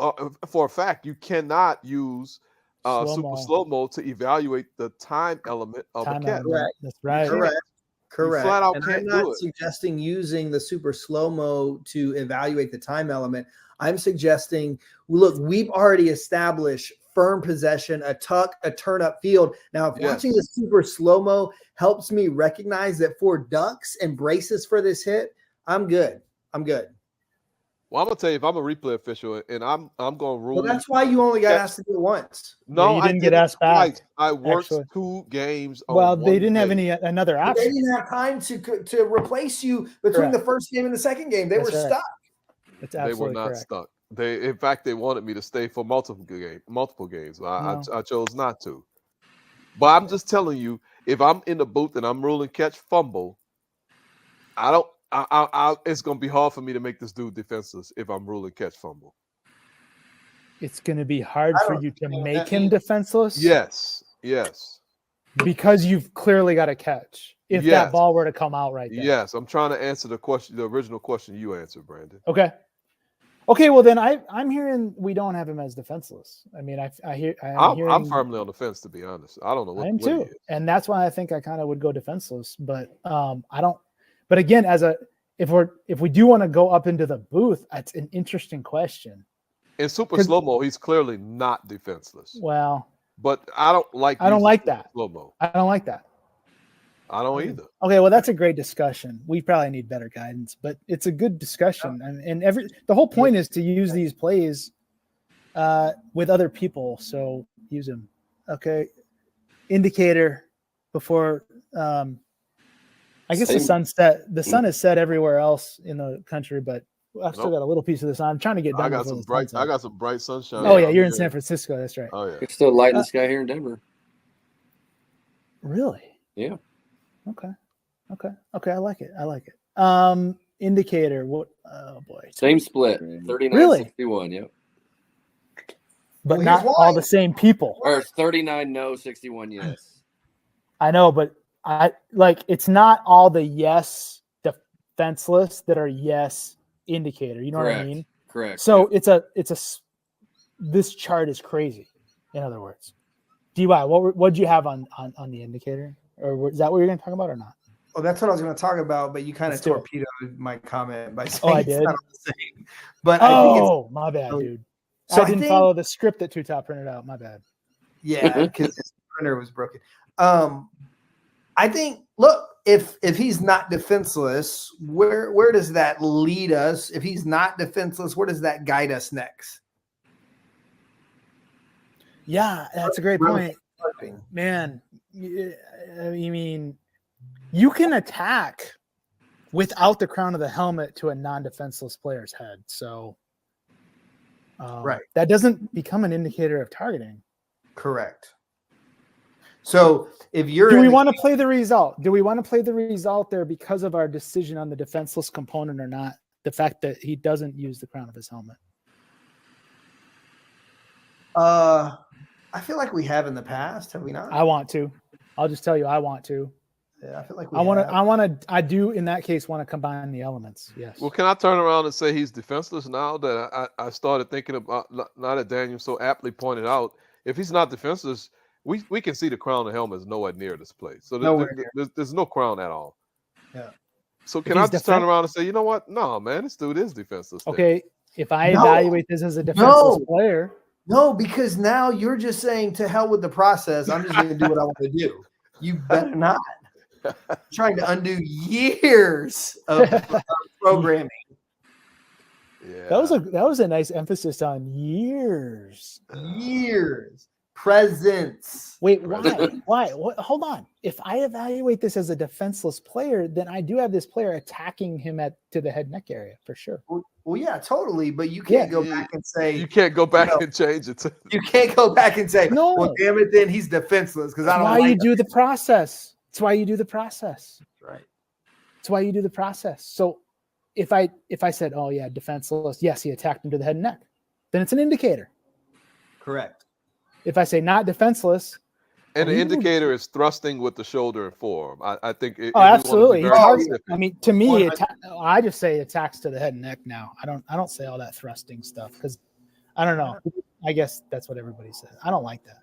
for a fact you cannot use super slow-mo to evaluate the time element of a catch. Correct. That's right. Correct. Flat out and can't I'm not do it. suggesting using the super slow-mo to evaluate the time element. I'm suggesting, look, we've already established firm possession, a tuck, a turn up field. Now, if watching the super slow-mo helps me recognize that 4 ducks and braces for this hit, I'm good. Well, I'm gonna tell you, if I'm a replay official and I'm gonna rule. Well, that's why you only got asked to do it once. No, you didn't get asked back. I worked 2 games. Well, they didn't have another option. They didn't have time to replace you between the first game and the second game. They were stuck. That's absolutely They were not correct. stuck. In fact, they wanted me to stay for multiple games. I chose not to. But I'm just telling you, if I'm in the booth and I'm ruling catch fumble, it's going to be hard for me to make this dude defenseless if I'm ruling catch fumble. It's going to be hard for you to make him defenseless? Yes. Because you've clearly got to catch if that ball were to come out right there. Yes, I'm trying to answer the original question you answered, Brandon. Okay, well then I'm hearing we don't have him as defenseless. I mean, I'm firmly on the fence, to be honest. I don't know what. I am too, and that's why I think I kind of would go defenseless. But I don't. But again, if we do want to go up into the booth, that's an interesting question. In super slow mo, he's clearly not defenseless. Well, but I don't like that slow mo. I don't like that. I don't either. Okay, well, that's a great discussion. We probably need better guidance, but it's a good discussion. And the whole point is to use these plays with other people. So use them. Okay. Indicator before I guess the sun set. The sun is set everywhere else in the country, but I've still got a little piece of the sun. I'm trying to get done. I got some bright. Sunset. I got some bright sunshine. Oh yeah, you're in San Francisco. That's right. Oh yeah. It's still light in the sky here in Denver. Really? Yeah. Okay. I like it. Indicator. What? Oh boy. Same split. 39, Really? 61. Yep. But Well, not here's all why. the same people. Or 39 no, 61 yes. I know, but it's not all the yes defenseless that are yes indicator. You know what I mean? Correct. So this chart is crazy. In other words, DY, what'd you have on the indicator, or is that what you're going to talk about or not? Oh, that's what I was going to talk about, but you kind of Let's do it. torpedoed my comment by saying Oh, I it's did? not the same. But I think it's My bad, dude. So I didn't follow the script that Two Top printed out. My bad. yeah, because the printer was broken. I think look, if he's not defenseless, where does that lead us? If he's not defenseless, where does that guide us next? Yeah, that's a great point, man. I mean, you can attack without the crown of the helmet to a non-defenseless player's head. So, Right. that doesn't become an indicator of targeting. Correct. So if you're Do we want to play the result? Do we want to play the result there because of our decision on the defenseless component or not? The fact that he doesn't use the crown of his helmet. I feel like we have in the past, have we not? I want to. I'll just tell you, I want to. Yeah, I feel like I do in that case want to combine the elements. Yes. Well, can I turn around and say he's defenseless now that I started thinking about, now that Daniel so aptly pointed out, if he's not defenseless, we can see the crown and helmet is nowhere near this place. So there's no crown at all. Yeah. So can I just turn around and say, you know what? No, man, this dude is defenseless. Okay. If I evaluate this as a defenseless player. No, because now you're just saying to hell with the process. I'm just going to do what I want to do. You better not. Trying to undo years of programming. Yeah. That was a nice emphasis on years. Years. Presence. Wait, why? What? Hold on. If I evaluate this as a defenseless player, then I do have this player attacking him to the head neck area for sure. Well, yeah, totally. But you can't go back and say you can't go back and change it. You can't go back and say, no. Well, damn it, then he's defenseless because I don't. Why you do the process? It's why you do the process. Right. It's why you do the process. So if I said, oh yeah, defenseless, yes, he attacked him to the head and neck, then it's an indicator. Correct. If I say not defenseless, and the indicator is thrusting with the shoulder and forearm. I think. Absolutely. I mean, to me, I just say attacks to the head and neck now. I don't say all that thrusting stuff because I don't know. I guess that's what everybody says. I don't like that.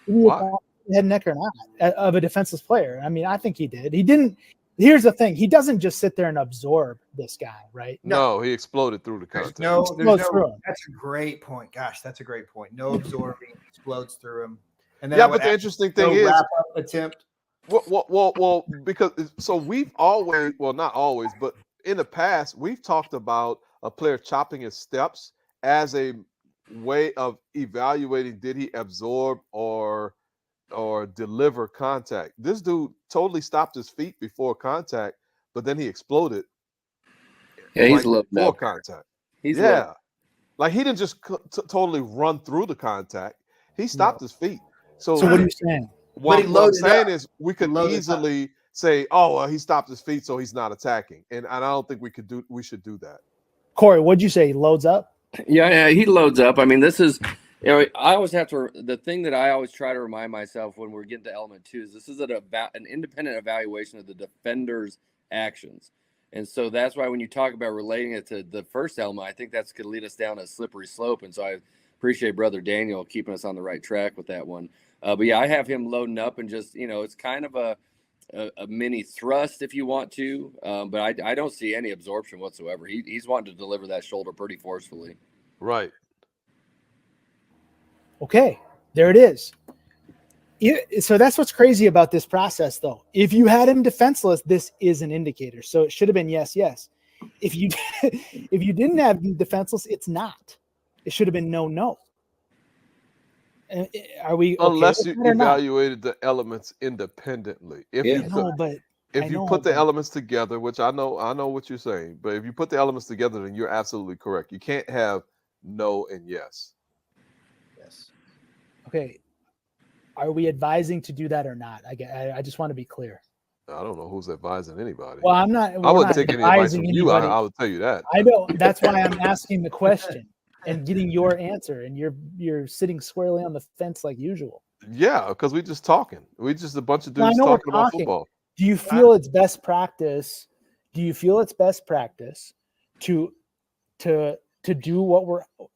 Why? Head and neck or not of a defenseless player. I mean, I think he did. He didn't. Here's the thing. He doesn't just sit there and absorb this guy, right? No, he exploded through the contact. That's a great point. Gosh, that's a great point. No absorbing, explodes through him. And then but the interesting thing is wrap up attempt. Well, because so we've always, well, not always, but in the past, we've talked about a player chopping his steps as a way of evaluating did he absorb or deliver contact. This dude totally stopped his feet before contact, but then he exploded. Yeah, he's loading up. Contact. Like he didn't just totally run through the contact. He stopped his feet. So what are you saying? What I'm saying is we could easily say, oh, well, he stopped his feet, so he's not attacking. And I don't think we should do that. Corey, what'd you say? He loads up? Yeah, he loads up. I mean, this is, I always have to, the thing that I always try to remind myself when we're getting to element 2 is this is an independent evaluation of the defender's actions. And so that's why when you talk about relating it to the first element, I think that's going to lead us down a slippery slope. And so I appreciate Brother Daniel keeping us on the right track with that one. But yeah, I have him loading up and just, it's kind of a mini thrust if you want to, but I don't see any absorption whatsoever. He's wanting to deliver that shoulder pretty forcefully. Right. Okay, there it is. So that's what's crazy about this process, though. If you had him defenseless, this is an indicator. So it should have been yes. If you didn't have him defenseless, it's not. It should have been no. Are we okay Unless with you it or not? evaluated the elements independently. If Yeah. you put No, but if I you know, put the but elements together, which I know what you're saying, but if you put the elements together, then you're absolutely correct. You can't have no and yes. Yes. okay. Are we advising to do that or not? I just want to be clear. I don't know who's advising anybody. Well, I'm not. I We're wouldn't not take any advice advising from you. anybody. I would tell you that. I don't. That's why I'm asking the question and getting your answer, and you're sitting squarely on the fence like usual. Yeah, because we just talking. We just a bunch of Well, I dudes know we're talking about talking. football. Do you feel it's best practice? Do you feel it's best practice to do what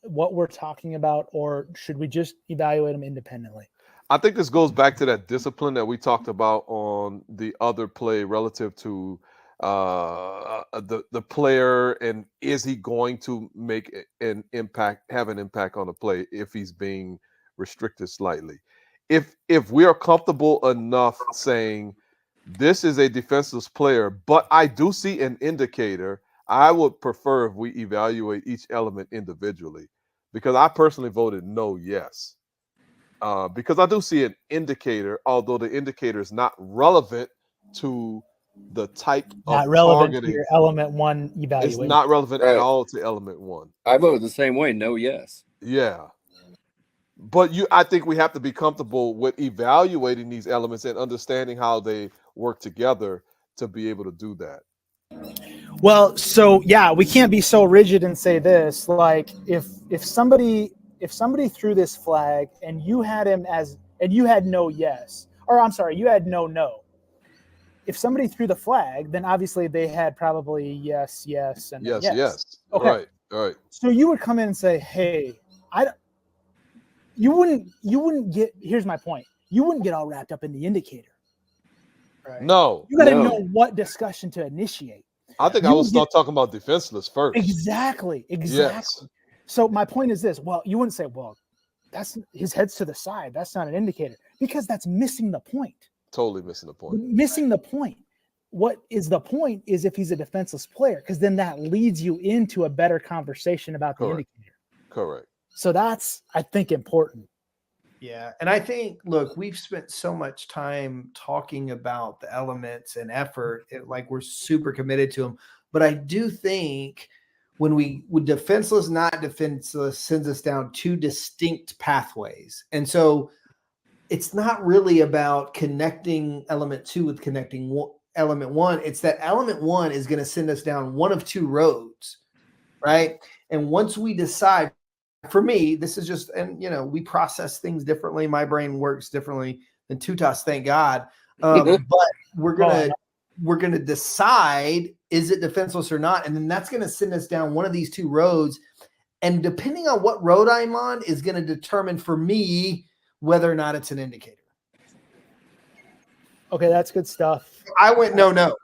we're talking about, or should we just evaluate them independently? I think this goes back to that discipline that we talked about on the other play relative to the player, and is he going to make an impact, have an impact on the play if he's being restricted slightly. If we are comfortable enough saying this is a defenseless player, but I do see an indicator, I would prefer if we evaluate each element individually, because I personally voted no, yes. Because I do see an indicator, although the indicator is not relevant to the type of Not relevant to targeting. your element one It's evaluation. not relevant at Right. all to element one. I voted the same way. No, yes. Yeah. But I think we have to be comfortable with evaluating these elements and understanding how they work together to be able to do that. Well, so yeah, we can't be so rigid and say this. Like if somebody threw this flag and you had him as, and you had no yes, or I'm sorry, you had no. If somebody threw the flag, then obviously they had probably yes, and then Yes. Okay. Right. So you would come in and say, hey, you wouldn't get, here's my point. You wouldn't get all wrapped up in the indicator. Right? No. You got to No. know what discussion to initiate. I think I would start talking about defenseless first. Exactly. Yes. So my point is this. Well, you wouldn't say, well, that's his head's to the side. That's not an indicator, because that's missing the point. Totally missing the point. Missing the point. What is the point is if he's a defenseless player, because then that leads you into a better conversation about the Correct. indicator. Correct. So that's, I think, important. Yeah. And I think, look, we've spent so much time talking about the elements and effort, like we're super committed to them. But I do think when defenseless, not defenseless sends us down two distinct pathways. And so it's not really about connecting element two with connecting element one. It's that element one is going to send us down one of two roads, right? And once we decide, for me, this is just, and we process things differently. My brain works differently than Tutas, thank God. But we're gonna decide, is it defenseless or not, and then that's gonna send us down one of these two roads. And depending on what road I'm on, is gonna determine for me whether or not it's an indicator. Okay, that's good stuff. I went no.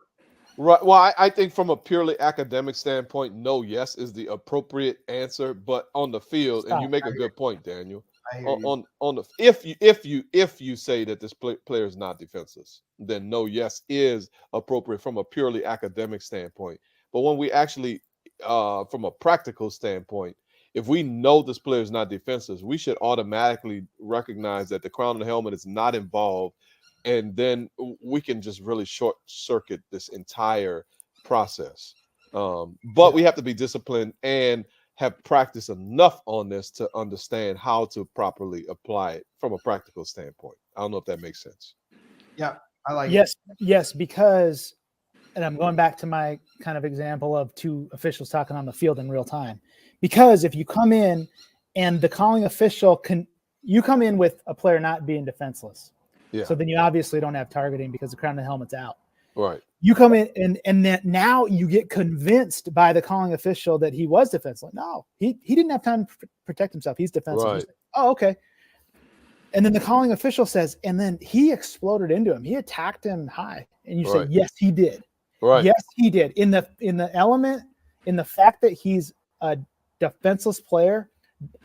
Right. Well, I think from a purely academic standpoint, no, yes is the appropriate answer. But on the field, and you make a good point, Daniel. I hear you. On the if you say that this player is not defenseless, then no, yes is appropriate from a purely academic standpoint. But when we actually, from a practical standpoint, if we know this player is not defenseless, we should automatically recognize that the crown of the helmet is not involved. And then we can just really short circuit this entire process. But we have to be disciplined and have practiced enough on this to understand how to properly apply it from a practical standpoint. I don't know if that makes sense. Yeah, I like it. Yes, because, and I'm going back to my kind of example of two officials talking on the field in real time. Because if you come in and the calling official you come in with a player not being defenseless. Yeah. So then you obviously don't have targeting because the crown of the helmet's out. Right. You come in and that now you get convinced by the calling official that he was defenseless. No, he didn't have time to protect himself. He's defensive. Right. He's like, oh, okay. And then the calling official says, and then he exploded into him. He attacked him high. And you say, yes, he did. Right. Yes, he did. In the element, in the fact that he's a defenseless player,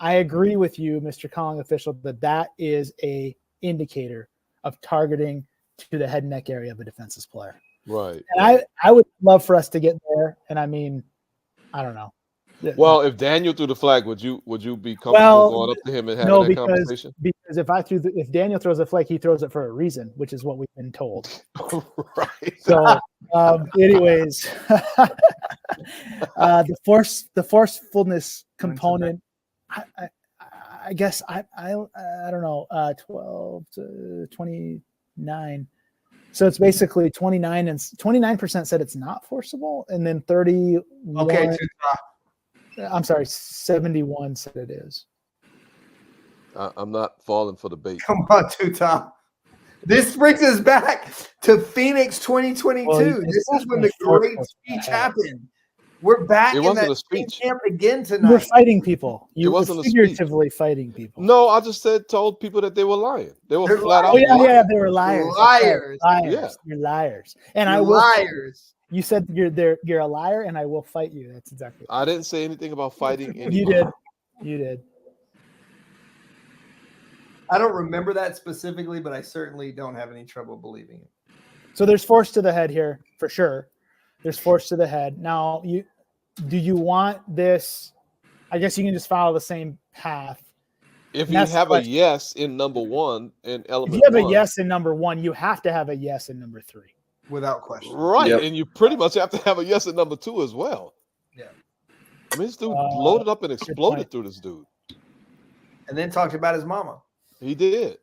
I agree with you, Mr. Calling official, that is a indicator of targeting to the head and neck area of a defenseless player. Right. And I would love for us to get there. And I mean, I don't know. Well, if Daniel threw the flag, would you be comfortable Well, going up to him and having no, that because conversation? if Daniel throws a flag, he throws it for a reason, which is what we've been told. Right. So, anyways, the forcefulness component, I guess I don't know, 12 to 29. So it's basically 29 and 29% said it's not forcible, and then 31. Okay, I'm sorry, 71 said it is. I'm not falling for the bait. come on, Tom. This brings us back to Phoenix 2022. Well, This is when the great speech happened. We're back It in wasn't that a speech. camp again We're tonight. fighting people. You were wasn't a speech. figuratively fighting people. No, I just told people that they were lying. They were They're flat out Oh yeah, lying. yeah, they were liars. That's right. Liars. Liars. Yeah. You're liars. And You're I will. liars. You said you're a liar, and I will fight you. That's exactly. I didn't say anything about fighting anybody. You did. You did. I don't remember that specifically, but I certainly don't have any trouble believing it. So there's force to the head here for sure. There's force to the head. Now, do you want this? I guess you can just follow the same path. If And you that's the have a question. yes in number one in If element you have a one, yes in number one, you have to have a yes in number three. Without question. right, Yep. and you pretty much have to have a yes in number two as well. Yeah. I mean, this dude Uh, loaded up and point. exploded through this dude. And then talked about his mama. He did.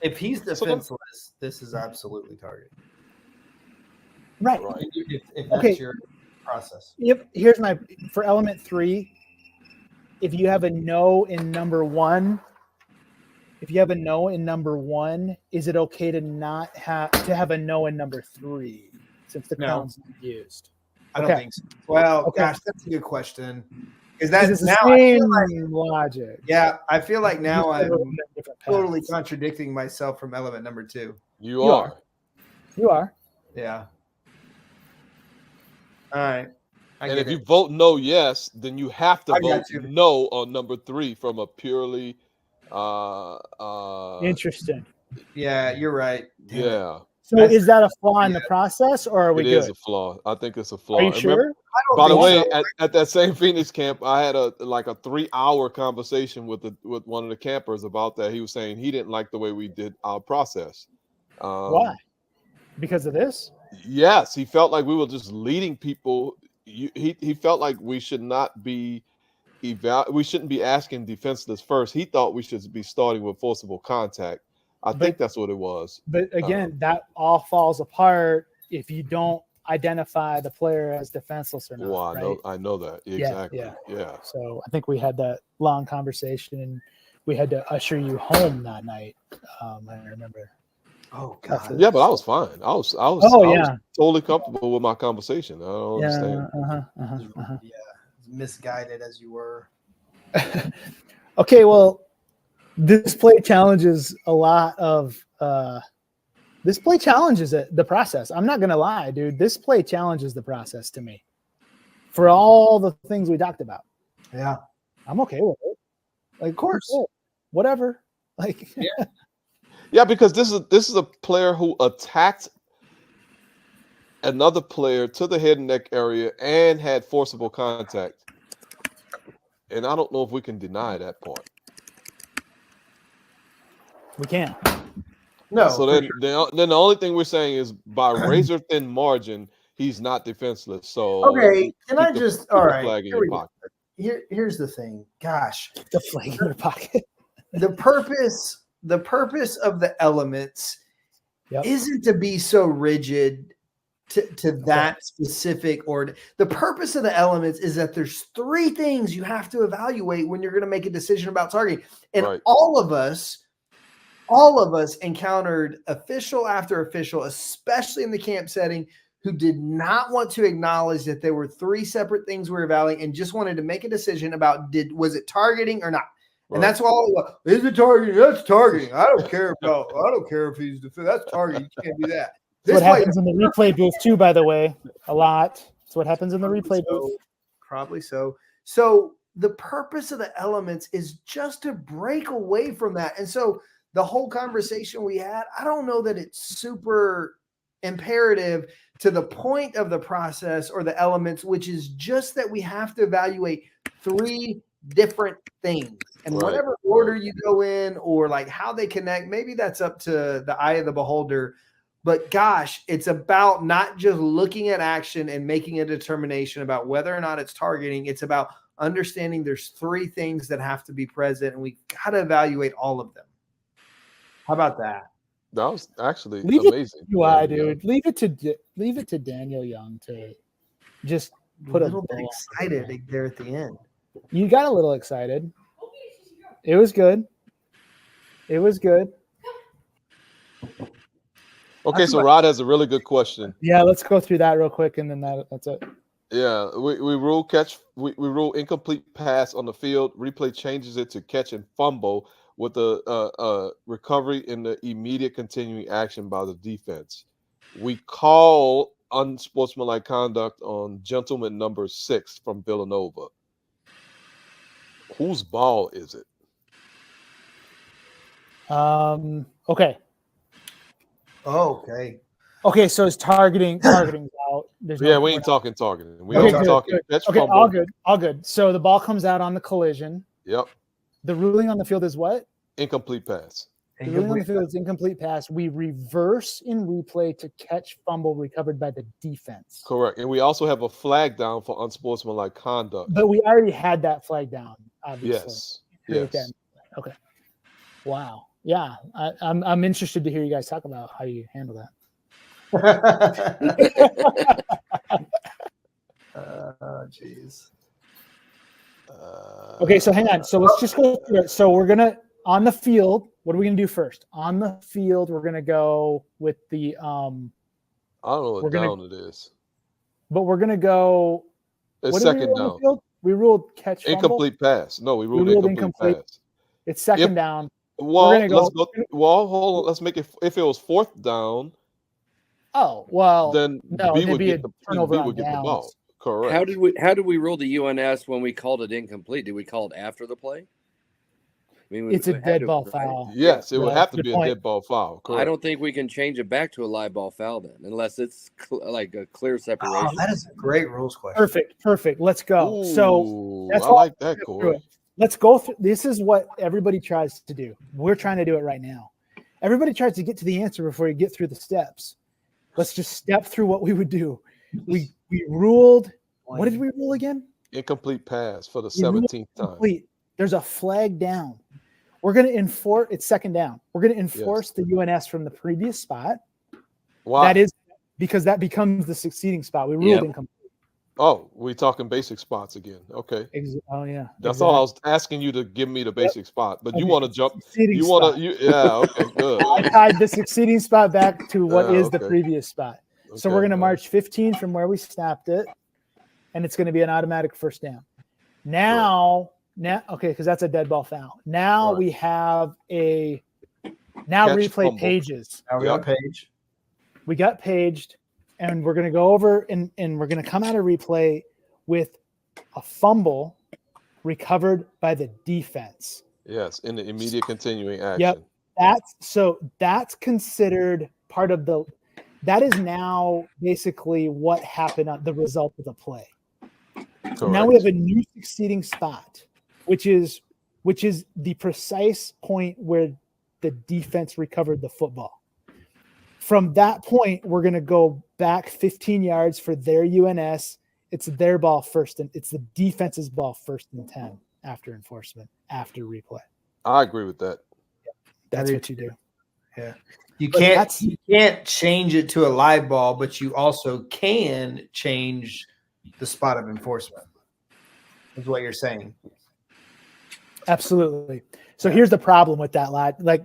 If he's So defenseless, this is absolutely targeting. Right. Right. If that's Okay. your process. Here's my for element three. If you have a no in number one, is it okay to not have a no in number three since the No. crown's not used? I don't Okay. think so. Well, Okay. gosh, that's a good question. Because Because that's it's the now, I same feel like, logic. yeah, I feel like now Just a little I'm bit different totally paths. contradicting myself from element number two. You You are. You are. Yeah. All right. I And get if you it. vote no, yes, then you have to I got vote you. no on number three from a purely, Interesting. Yeah, you're right. Damn it. yeah, So That's- is that a flaw in the process, or are we it good? is a flaw. I think it's a flaw. Are you And remember- sure? I don't By the think way, so. at that same Phoenix camp, I had a 3-hour conversation with one of the campers about that. He was saying he didn't like the way we did our process. Why? Because of this? Yes, he felt like we were just leading people. He felt like we should not be we shouldn't be asking defenseless first. He thought we should be starting with forcible contact. I think that's what it was. But again, that all falls apart if you don't identify the player as defenseless or not. Well, right? I know that exactly. Yeah. So I think we had that long conversation, and we had to usher you home that night. I remember. Oh After God. Yeah, but I was fine. I was totally comfortable with my conversation. I don't understand. Yeah. Misguided as you were. Okay, well, this play challenges a lot of this play challenges the process. I'm not gonna lie, dude. This play challenges the process to me. For all the things we talked about. Yeah. I'm okay with it. Like, Of course. cool, whatever. Like, Yeah, because this is a player who attacked another player to the head and neck area and had forcible contact. And I don't know if we can deny that part. we can't. No. So then the only thing we're saying is by razor thin margin, he's not defenseless. So Okay. Can I keep the- just keep all the right. flag in Here your we go. pocket. Here's the thing. Gosh. The flag in your pocket. The purpose of the elements Yep. isn't to be so rigid to that specific or the purpose of the elements is that there's 3 things you have to evaluate when you're going to make a decision about targeting. And Right. all of us encountered official after official, especially in the camp setting, who did not want to acknowledge that there were 3 separate things we were evaluating and just wanted to make a decision about was it targeting or not. And that's all. Is it targeting? That's targeting. I don't care if he's that's targeting. You can't do that. That's what happens in the replay booth too, by the way. A lot. That's what happens in the replay booth. Probably so. So the purpose of the elements is just to break away from that. And so the whole conversation we had, I don't know that it's super imperative to the point of the process or the elements, which is just that we have to evaluate 3 different things. And Right, whatever order you go in or like how they connect, maybe that's up to the eye of the beholder. But gosh, it's about not just looking at action and making a determination about whether or not it's targeting. It's about understanding there's 3 things that have to be present, and we got to evaluate all of them. How about that? that was actually Leave it amazing. to UI, dude. Leave it to Daniel Young to just put a little a bit bow excited there at the end. You got a little excited. It was good. It was good. Okay, so Rod has a really good question. Yeah, let's go through that real quick, and then that's it. Yeah, we rule we rule incomplete pass on the field. Replay changes it to catch and fumble with a recovery in the immediate continuing action by the defense. We call unsportsmanlike conduct on gentleman number 6 from Villanova. Whose ball is it? Okay. Okay. Okay, so it's targeting out. There's Yeah, no, we ain't talking targeting. We Okay, only good, talking good. catch Okay, fumble. all good. So the ball comes out on the collision. Yep, The ruling on the field is what? incomplete pass. The ruling on the field is incomplete pass. We reverse in replay to catch fumble recovered by the defense. Correct. And we also have a flag down for unsportsmanlike conduct. But we already had that flag down, obviously. Yes. Okay. Wow. Yeah, I'm interested to hear you guys talk about how you handle that. Jeez. Okay, so hang on. So let's just go through it. So we're gonna on the field. What are we gonna do first? On the field, we're gonna go with the I don't know what down it is. But we're gonna go. It's What did we second rule on the down. field? We ruled catch fumble. Incomplete pass. No, we ruled incomplete pass. It's second down. Well, gonna go- let's go. Well, hold on. Let's make it. If it was 4th down, Oh well. then no, B it'd would be get a the turnover B on would get the downs. ball. Correct. How did we rule the UNS when we called it incomplete? Did we call it after the play? I mean, It's a we had dead to, ball right? foul. Yes, it would Right. have to Good be point. a dead ball foul. Correct. I don't think we can change it back to a live ball foul then, unless it's like a clear separation. Oh, that is a great rules question. Perfect. Let's go. So Ooh, that's I why like that, let's go through Corey. it. Let's go through. This is what everybody tries to do. We're trying to do it right now. Everybody tries to get to the answer before you get through the steps. Let's just step through what we would do. We ruled. What did we rule again? Incomplete pass for the We ruled 17th time. complete. There's a flag down. We're going to enforce. It's second down. We're going to enforce the UNS from the previous spot. Why? That is because that becomes the succeeding spot. We ruled Yep. incomplete. Oh, we talking basic spots again. Okay. Oh yeah. That's all I was asking you to give me the basic spot, but you Okay, want to jump. succeeding You want spot. to. Yeah. Okay. Good. I tied the succeeding spot back to what is the okay. previous spot. So Okay, we're going to all right. march 15 from where we snapped it, and it's going to be an automatic first down. Now, okay, because that's a dead ball foul. Now Right. we have Catch replay fumble. pages. Now we Yep. on page. We got paged, and we're going to go over and we're going to come out of replay with a fumble recovered by the defense. Yes, in the immediate continuing action. That's considered part of that is now basically what happened on the result of the play. Correct. Now we have a new succeeding spot, which is the precise point where the defense recovered the football. From that point, we're going to go back 15 yards for their UNS. It's their ball first, and it's the defense's ball 1st and 10 after enforcement, after replay. I agree with that. That's do what you do. Yeah. You But can't change it to a live ball, but you also can change the spot of enforcement. Is what you're saying. Absolutely. So here's the problem with that, lad. Like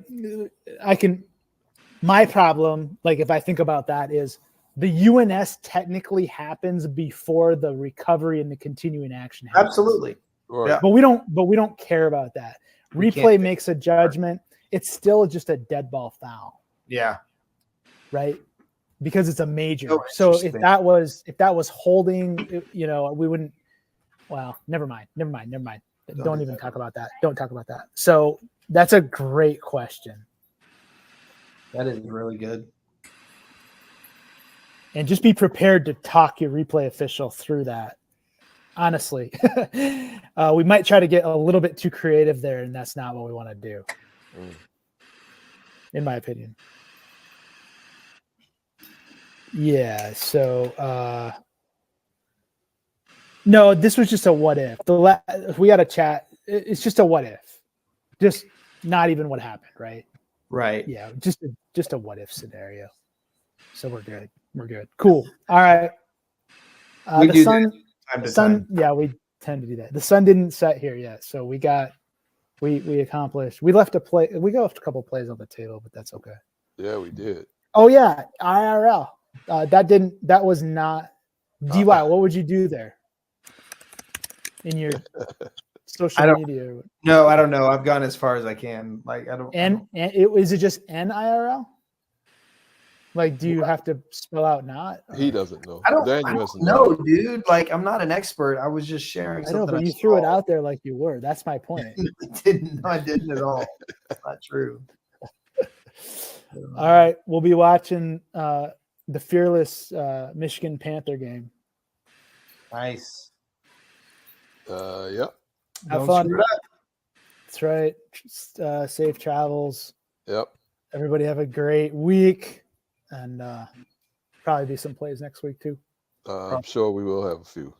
my problem, like if I think about that, is the UNS technically happens before the recovery and the continuing action happens. Absolutely. Right. Yeah. But we don't care about that. We can't Replay do makes a judgment. It's still just a dead ball foul, Yeah. right? Because it's a major. Oh, So if interesting. that was holding, we wouldn't. Well, never mind. Don't even talk about that. Don't talk about that. So that's a great question. That is really good. and just be prepared to talk your replay official through that. Honestly, we might try to get a little bit too creative there, and that's not what we want to do, in my opinion. Yeah. So, no, this was just a what if. We got a chat. It's just a what if, just not even what happened, right? Right. Yeah, just a what if scenario. So we're good. We're good. Cool. All right. We The do sun. that time to Sun, time. yeah, we tend to do that. The sun didn't set here yet, so we accomplished. We left a play. We left a couple plays on the table, but that's okay. Yeah, we did. Oh yeah, IRL. That was not DY. What would you do there in your social media? No, I don't know. I've gone as far as I can. Like I don't. Is it just NIRL? Like, do you have to spell out not? He doesn't know. I don't Daniel doesn't know, dude. Like, I'm not an expert. I was just sharing I know, something. but you threw it out there like you were. That's my point. I didn't at all. That's not true. All right, we'll be watching the fearless Michigan Panther game. Nice. Yep. Have Don't fun. screw it up. That's right. Safe travels. Yep. Everybody have a great week, and probably be some plays next week too. I'm sure we will have a few.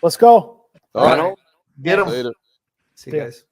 Let's go. All right. Ronald? Get them. Later. See you Yeah. guys.